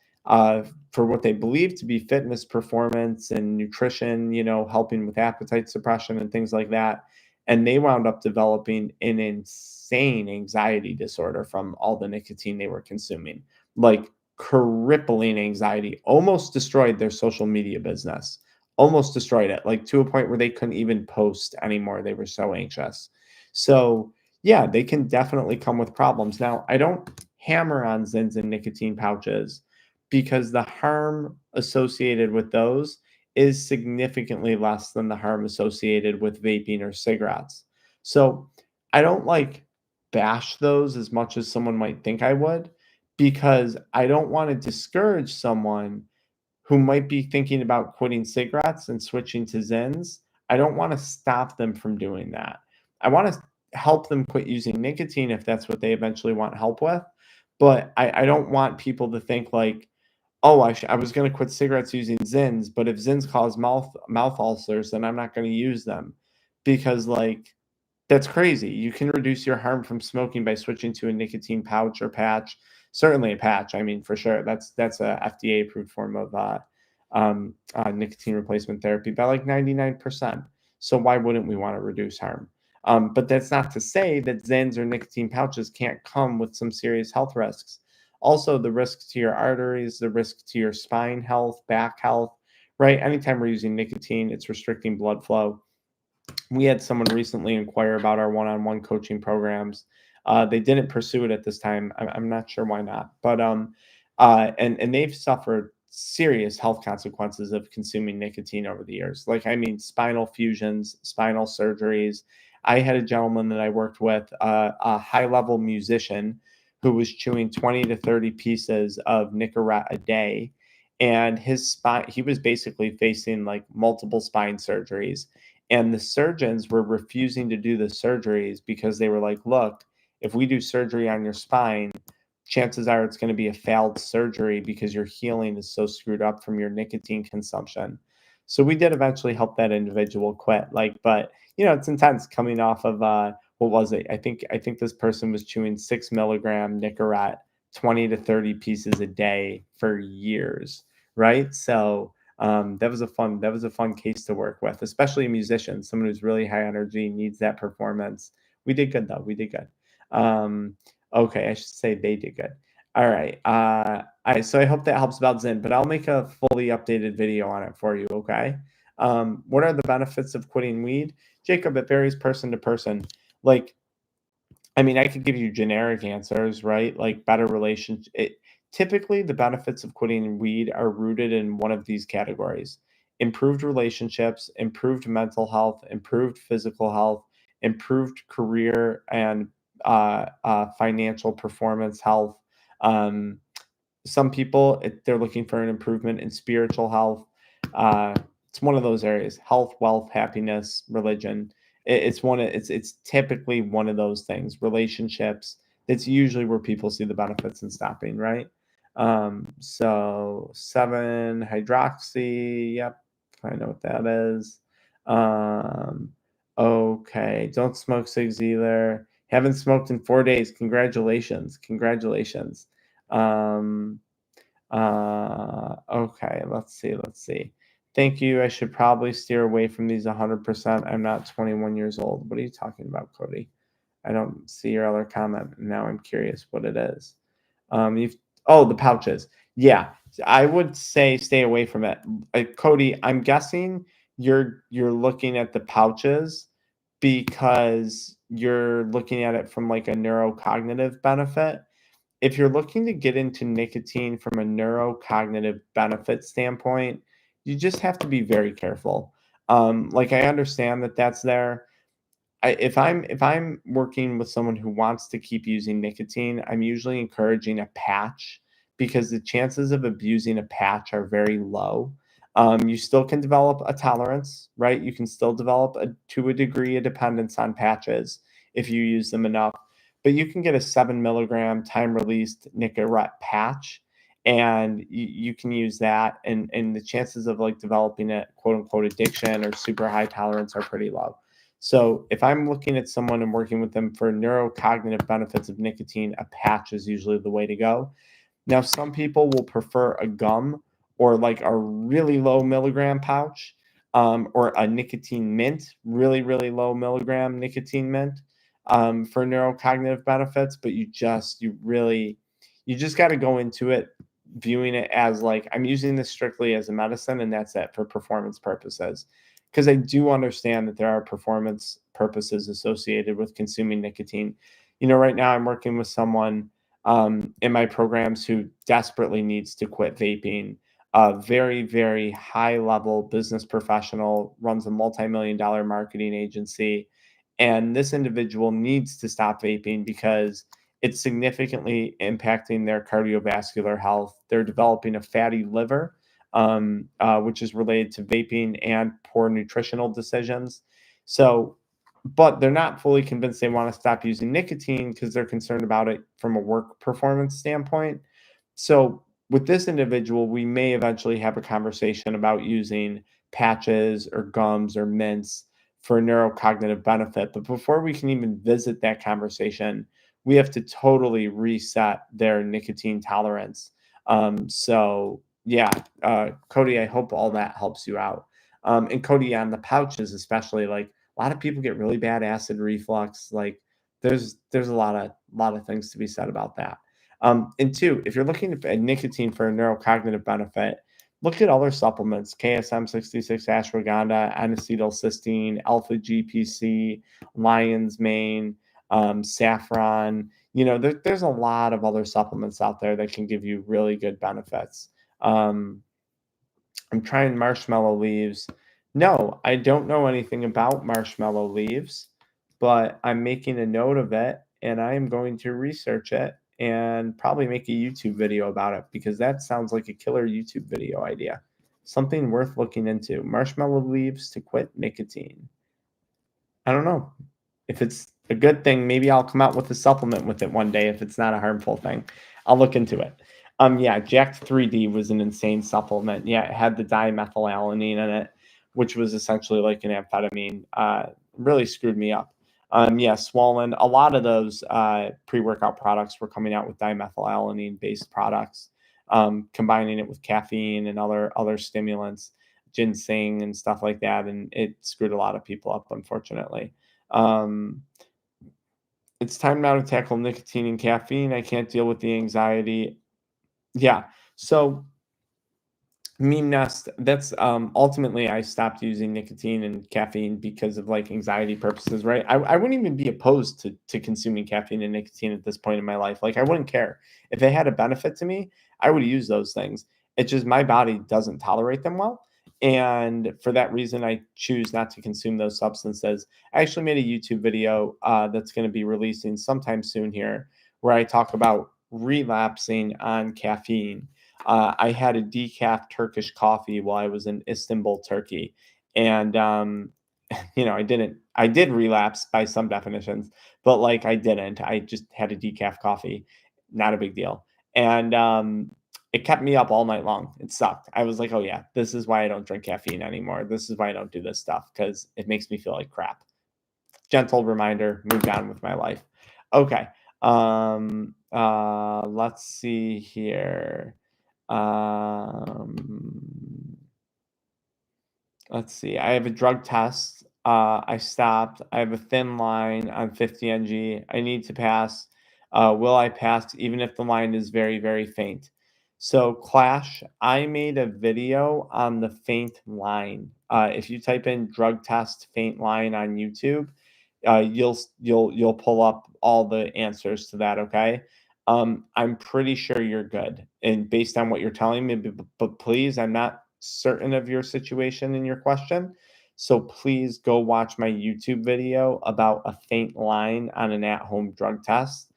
for what they believe to be fitness performance and nutrition, helping with appetite suppression and things like that. and they wound up developing an insane anxiety disorder from all the nicotine they were consuming. Like crippling anxiety, almost destroyed their social media business, almost destroyed it, like to a point where they couldn't even post anymore. They were so anxious. So, yeah, they can definitely come with problems. Now, I don't hammer on Zins and nicotine pouches because the harm associated with those is significantly less than the harm associated with vaping or cigarettes. So, I don't like bash those as much as someone might think I would, because I don't want to discourage someone who might be thinking about quitting cigarettes and switching to Zins. I don't want to stop them from doing that. I want to help them quit using nicotine if that's what they eventually want help with. But I don't want people to think like, oh, I was going to quit cigarettes using Zins, but if Zins cause mouth ulcers, then I'm not going to use them, because like that's crazy. You can reduce your harm from smoking by switching to a nicotine pouch or patch. Certainly a patch. I mean, for sure. That's a FDA approved form of nicotine replacement therapy by like 99%. So why wouldn't we want to reduce harm? But that's not to say that Zens or nicotine pouches can't come with some serious health risks. Also, the risk to your arteries, the risk to your spine health, back health, right? Anytime we're using nicotine, it's restricting blood flow. We had someone recently inquire about our one-on-one coaching programs. They didn't pursue it at this time. I'm not sure why not, but and they've suffered serious health consequences of consuming nicotine over the years. Like, I mean, spinal fusions, spinal surgeries. I had a gentleman that I worked with, a high-level musician, who was chewing 20 to 30 pieces of Nicorette a day, and his spine, he was basically facing like multiple spine surgeries, and the surgeons were refusing to do the surgeries because they were like, look, if we do surgery on your spine, chances are it's going to be a failed surgery because your healing is so screwed up from your nicotine consumption. So we did eventually help that individual quit. Like, but it's intense coming off of what was it? I think this person was chewing 6 milligram Nicorette, 20 to 30 pieces a day for years, right? So that was a fun case to work with, especially a musician, someone who's really high energy, needs that performance. We did good though. We did good. Um, okay, I should say they did good. All right. So I hope that helps about Zen, but I'll make a fully updated video on it for you. Okay. What are the benefits of quitting weed, Jacob? It varies person to person. Like, I mean, I could give you generic answers, right? Like better relationship. Typically, the benefits of quitting weed are rooted in one of these categories: improved relationships, improved mental health, improved physical health, improved career and financial performance health. Um, some people, they're looking for an improvement in spiritual health. Uh, it's one of those areas: health, wealth, happiness, religion. It's typically one of those things. Relationships. It's usually where people see the benefits in stopping, right? So 7 hydroxy. Yep, I know what that is. Um, okay, don't smoke cigs either. Haven't smoked in 4 days. Congratulations, congratulations. Um, okay, let's see. Thank you. I should probably steer away from these 100%. I'm not 21 years old. What are you talking about, Cody? I don't see your other comment. Now I'm curious what it is. You've the pouches. Yeah, I would say stay away from it. Cody, I'm guessing you're looking at the pouches because you're looking at it from like a neurocognitive benefit. If you're looking to get into nicotine from a neurocognitive benefit standpoint, you just have to be very careful. Like, I understand that that's there. If I'm working with someone who wants to keep using nicotine, I'm usually encouraging a patch, because the chances of abusing a patch are very low. You still can develop a tolerance, right? You can still develop to a degree a dependence on patches if you use them enough. But you can get a 7 milligram time released Nicorette patch, and you can use that, and the chances of like developing a quote unquote addiction or super high tolerance are pretty low. So if I'm looking at someone and working with them for neurocognitive benefits of nicotine, a patch is usually the way to go. Now, some people will prefer a gum or like a really low milligram pouch. or a nicotine mint, really, really low milligram nicotine mint, for neurocognitive benefits. But you just got to go into it viewing it as like, I'm using this strictly as a medicine and that's it for performance purposes. Because I do understand that there are performance purposes associated with consuming nicotine. Right now I'm working with someone in my programs who desperately needs to quit vaping. A very, very high level business professional, runs a multi-million dollar marketing agency. And this individual needs to stop vaping because it's significantly impacting their cardiovascular health. They're developing a fatty liver, which is related to vaping and poor nutritional decisions. So, but they're not fully convinced they want to stop using nicotine because they're concerned about it from a work performance standpoint. So, with this individual, we may eventually have a conversation about using patches or gums or mints for neurocognitive benefit. But before we can even visit that conversation, we have to totally reset their nicotine tolerance. Yeah, Cody, I hope all that helps you out. And Cody, on the pouches, especially, like a lot of people get really bad acid reflux. Like there's a lot of things to be said about that. And two, if you're looking at nicotine for a neurocognitive benefit, look at other supplements: KSM 66, ashwagandha, N-acetylcysteine, alpha GPC, lion's mane, saffron. There's a lot of other supplements out there that can give you really good benefits. Um, I'm trying marshmallow leaves. No, I don't know anything about marshmallow leaves, but I'm making a note of it and I am going to research it and probably make a YouTube video about it because that sounds like a killer YouTube video idea. Something worth looking into. Marshmallow leaves to quit nicotine. I don't know. If it's a good thing, maybe I'll come out with a supplement with it one day if it's not a harmful thing. I'll look into it. Yeah, Jacked 3D was an insane supplement. Yeah, it had the dimethylalanine in it, which was essentially like an amphetamine. Really screwed me up. Yeah, Swollen. A lot of those pre-workout products were coming out with dimethylalanine based products, combining it with caffeine and other stimulants, ginseng and stuff like that, and it screwed a lot of people up, unfortunately. Um, it's time now to tackle nicotine and caffeine. I can't deal with the anxiety. Yeah. So Meme Nest, that's ultimately I stopped using nicotine and caffeine because of like anxiety purposes, right? I wouldn't even be opposed to consuming caffeine and nicotine at this point in my life. Like I wouldn't care. If they had a benefit to me, I would use those things. It's just my body doesn't tolerate them well. And for that reason, I choose not to consume those substances. I actually made a YouTube video that's going to be releasing sometime soon here where I talk about relapsing on caffeine. I had a decaf Turkish coffee while I was in Istanbul, Turkey, and I did relapse by some definitions, but like I didn't. I just had a decaf coffee, not a big deal, and it kept me up all night long. It sucked. I was like, oh yeah, this is why I don't drink caffeine anymore. This is why I don't do this stuff because it makes me feel like crap. Gentle reminder. Moved on with my life. Okay. Let's see here. Um, let's see. I have a drug test. I stopped. I have a thin line on 50 ng. I need to pass. Will I pass even if the line is very, very faint? So, Clash, I made a video on the faint line. If you type in drug test faint line on YouTube, you'll pull up all the answers to that. Okay. I'm pretty sure you're good, and based on what you're telling me, but please, I'm not certain of your situation and your question. So please go watch my YouTube video about a faint line on an at-home drug test.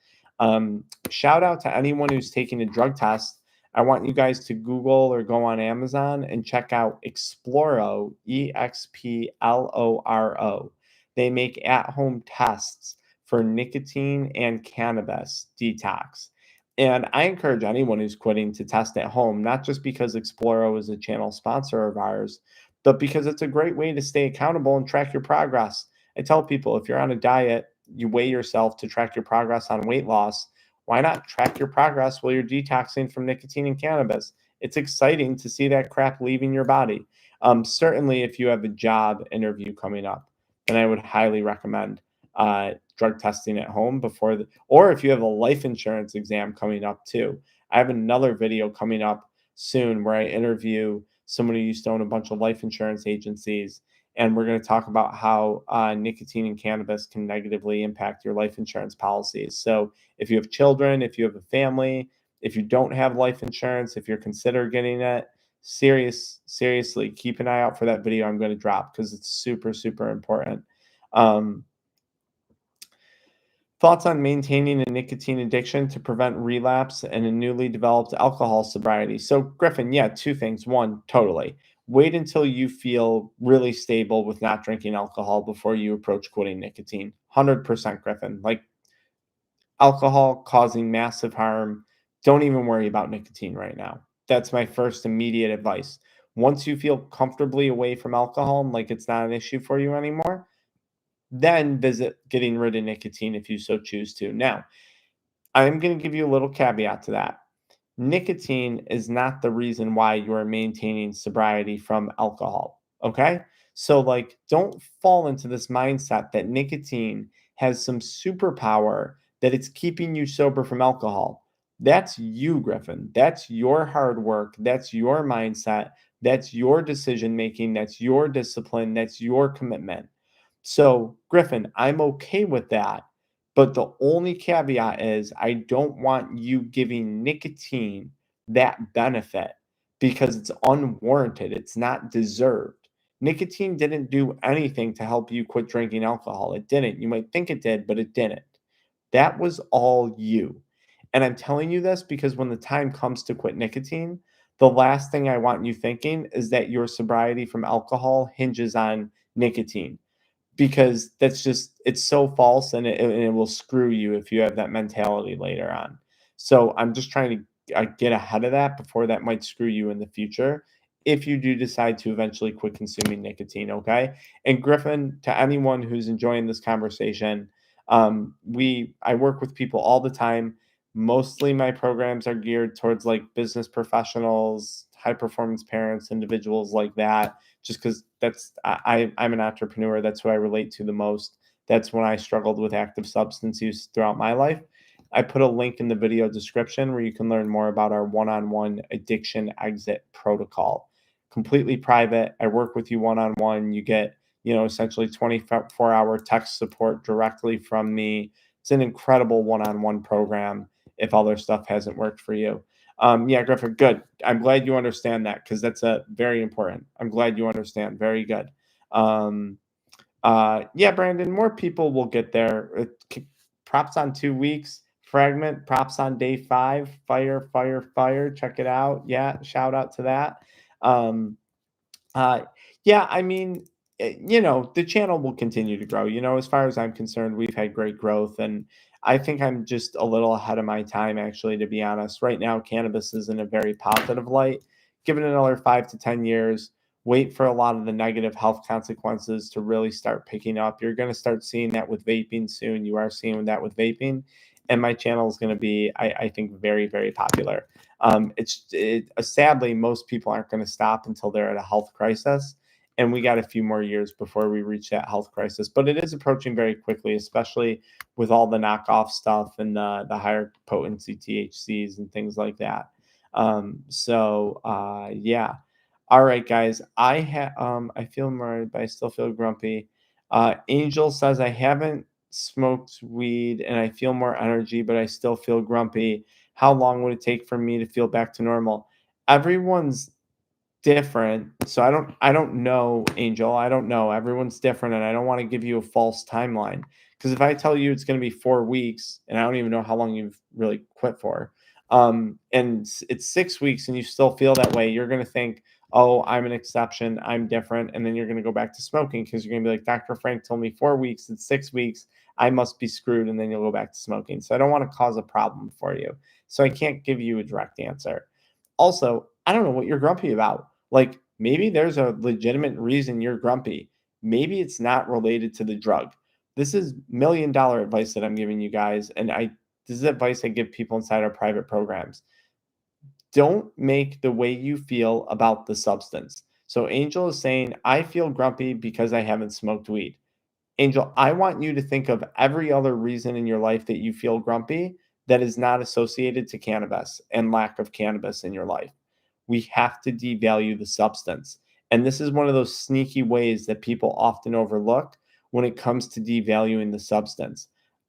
Shout out to anyone who's taking a drug test. I want you guys to Google or go on Amazon and check out Exploro, Exploro. They make at-home tests for nicotine and cannabis detox. And I encourage anyone who's quitting to test at home, not just because Exploro is a channel sponsor of ours, but because it's a great way to stay accountable and track your progress. I tell people if you're on a diet, you weigh yourself to track your progress on weight loss. Why not track your progress while you're detoxing from nicotine and cannabis? It's exciting to see that crap leaving your body. Certainly, if you have a job interview coming up, then I would highly recommend drug testing at home before or if you have a life insurance exam coming up too. I have another video coming up soon where I interview someone who used to own a bunch of life insurance agencies, and we're going to talk about how nicotine and cannabis can negatively impact your life insurance policies. So, if you have children, if you have a family, if you don't have life insurance, if you're consider getting it, seriously, keep an eye out for that video I'm going to drop because it's super, super important. Um, Thoughts on maintaining a nicotine addiction to prevent relapse and a newly developed alcohol sobriety? So, Griffin, yeah, two things. One, totally. Wait until you feel really stable with not drinking alcohol before you approach quitting nicotine. 100% Griffin. Like alcohol causing massive harm. Don't even worry about nicotine right now. That's my first immediate advice. Once you feel comfortably away from alcohol and like it's not an issue for you anymore, then visit getting rid of nicotine if you so choose to. Now, I am going to give you a little caveat to that. Nicotine is not the reason why you are maintaining sobriety from alcohol. Okay. So, like, don't fall into this mindset that nicotine has some superpower that it's keeping you sober from alcohol. That's you, Griffin. That's your hard work. That's your mindset. That's your decision making. That's your discipline. That's your commitment. So, Griffin, I'm okay with that. But the only caveat is I don't want you giving nicotine that benefit because it's unwarranted. It's not deserved. Nicotine didn't do anything to help you quit drinking alcohol. It didn't. You might think it did, but it didn't. That was all you. And I'm telling you this because when the time comes to quit nicotine, the last thing I want you thinking is that your sobriety from alcohol hinges on nicotine because that's just it's so false and it will screw you if you have that mentality later on. So I'm just trying to get ahead of that before that might screw you in the future if you do decide to eventually quit consuming nicotine. Okay. And Griffin, to anyone who's enjoying this conversation, I work with people all the time. Mostly my programs are geared towards like business professionals, high performance parents, individuals like that, just because I'm an entrepreneur. That's who I relate to the most. That's when I struggled with active substance use throughout my life. I put a link in the video description where you can learn more about our one-on-one addiction exit protocol. Completely private. I work with you one-on-one. You get, essentially 24-hour text support directly from me. It's an incredible one-on-one program if other stuff hasn't worked for you. Yeah, Griffin, good. I'm glad you understand that because that's a very important. I'm glad you understand. Very good. Um, yeah, Brandon, more people will get there. Props on 2 weeks. Fragment, props on day 5. Fire, fire, fire. Check it out. Yeah, shout out to that. Um, uh, yeah, I mean, the channel will continue to grow. As far as I'm concerned, we've had great growth, and I think I'm just a little ahead of my time, actually, to be honest. Right now, cannabis is in a very positive light. Give it another 5 to 10 years. Wait for a lot of the negative health consequences to really start picking up. You're going to start seeing that with vaping soon. You are seeing that with vaping, and my channel is going to be, I think, very, very popular. Sadly, most people aren't going to stop until they're at a health crisis, and we got a few more years before we reach that health crisis. But it is approaching very quickly, especially with all the knockoff stuff and the higher potency THCs and things like that. Yeah. All right, guys. I feel more, but I still feel grumpy. Angel says I haven't smoked weed and I feel more energy, but I still feel grumpy. How long would it take for me to feel back to normal? Everyone's different. So I don't know, Angel. I don't know. Everyone's different and I don't want to give you a false timeline. Because if I tell you it's going to be 4 weeks and I don't even know how long you've really quit for, and it's 6 weeks and you still feel that way, you're going to think, oh, I'm an exception. I'm different. And then you're going to go back to smoking because you're going to be like, Dr. Frank told me 4 weeks, it's 6 weeks. I must be screwed. And then you'll go back to smoking. So I don't want to cause a problem for you. So I can't give you a direct answer. Also, I don't know what you're grumpy about. Like maybe there's a legitimate reason you're grumpy. Maybe it's not related to the drug. This is $1 million advice that I'm giving you guys. And this is advice I give people inside our private programs. don't make the way you feel about the substance. So Angel is saying, I feel grumpy because I haven't smoked weed. Angel, I want you to think of every other reason in your life that you feel grumpy that is not associated to cannabis and lack of cannabis in your life. We have to devalue the substance. And this is one of those sneaky ways that people often overlook when it comes to devaluing the substance.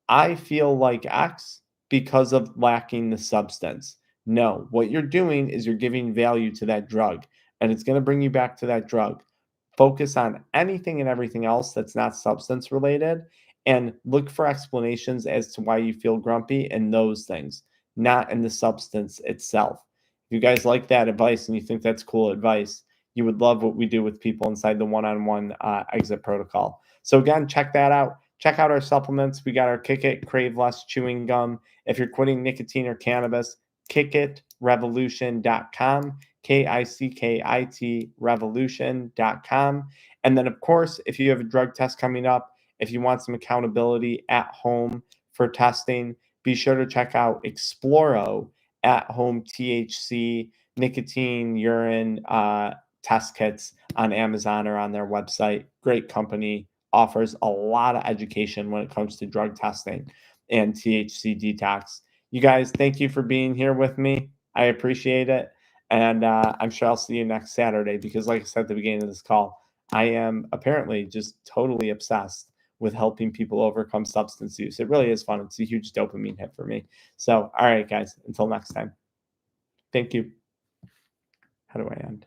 I feel like X because of lacking the substance. No, what you're doing is you're giving value to that drug, and it's going to bring you back to that drug. Focus on anything and everything else that's not substance related and look for explanations as to why you feel grumpy in those things, not in the substance itself. If you guys like that advice and you think that's cool advice, you would love what we do with people inside the one-on-one exit protocol. So again, check that out. Check out our supplements. We got our Kick It, Crave Less chewing gum. If you're quitting nicotine or cannabis, kickitrevolution.com, KICKIT revolution.com. And then, of course, if you have a drug test coming up, if you want some accountability at home for testing, be sure to check out Exploro at home THC, nicotine, urine test kits on Amazon or on their website. Great company, offers a lot of education when it comes to drug testing and THC detox. You guys, thank you for being here with me. I appreciate it. And I'm sure I'll see you next Saturday because, like I said at the beginning of this call, I am apparently just totally obsessed with helping people overcome substance use. It really is fun. It's a huge dopamine hit for me. So, all right, guys, until next time. Thank you. How do I end?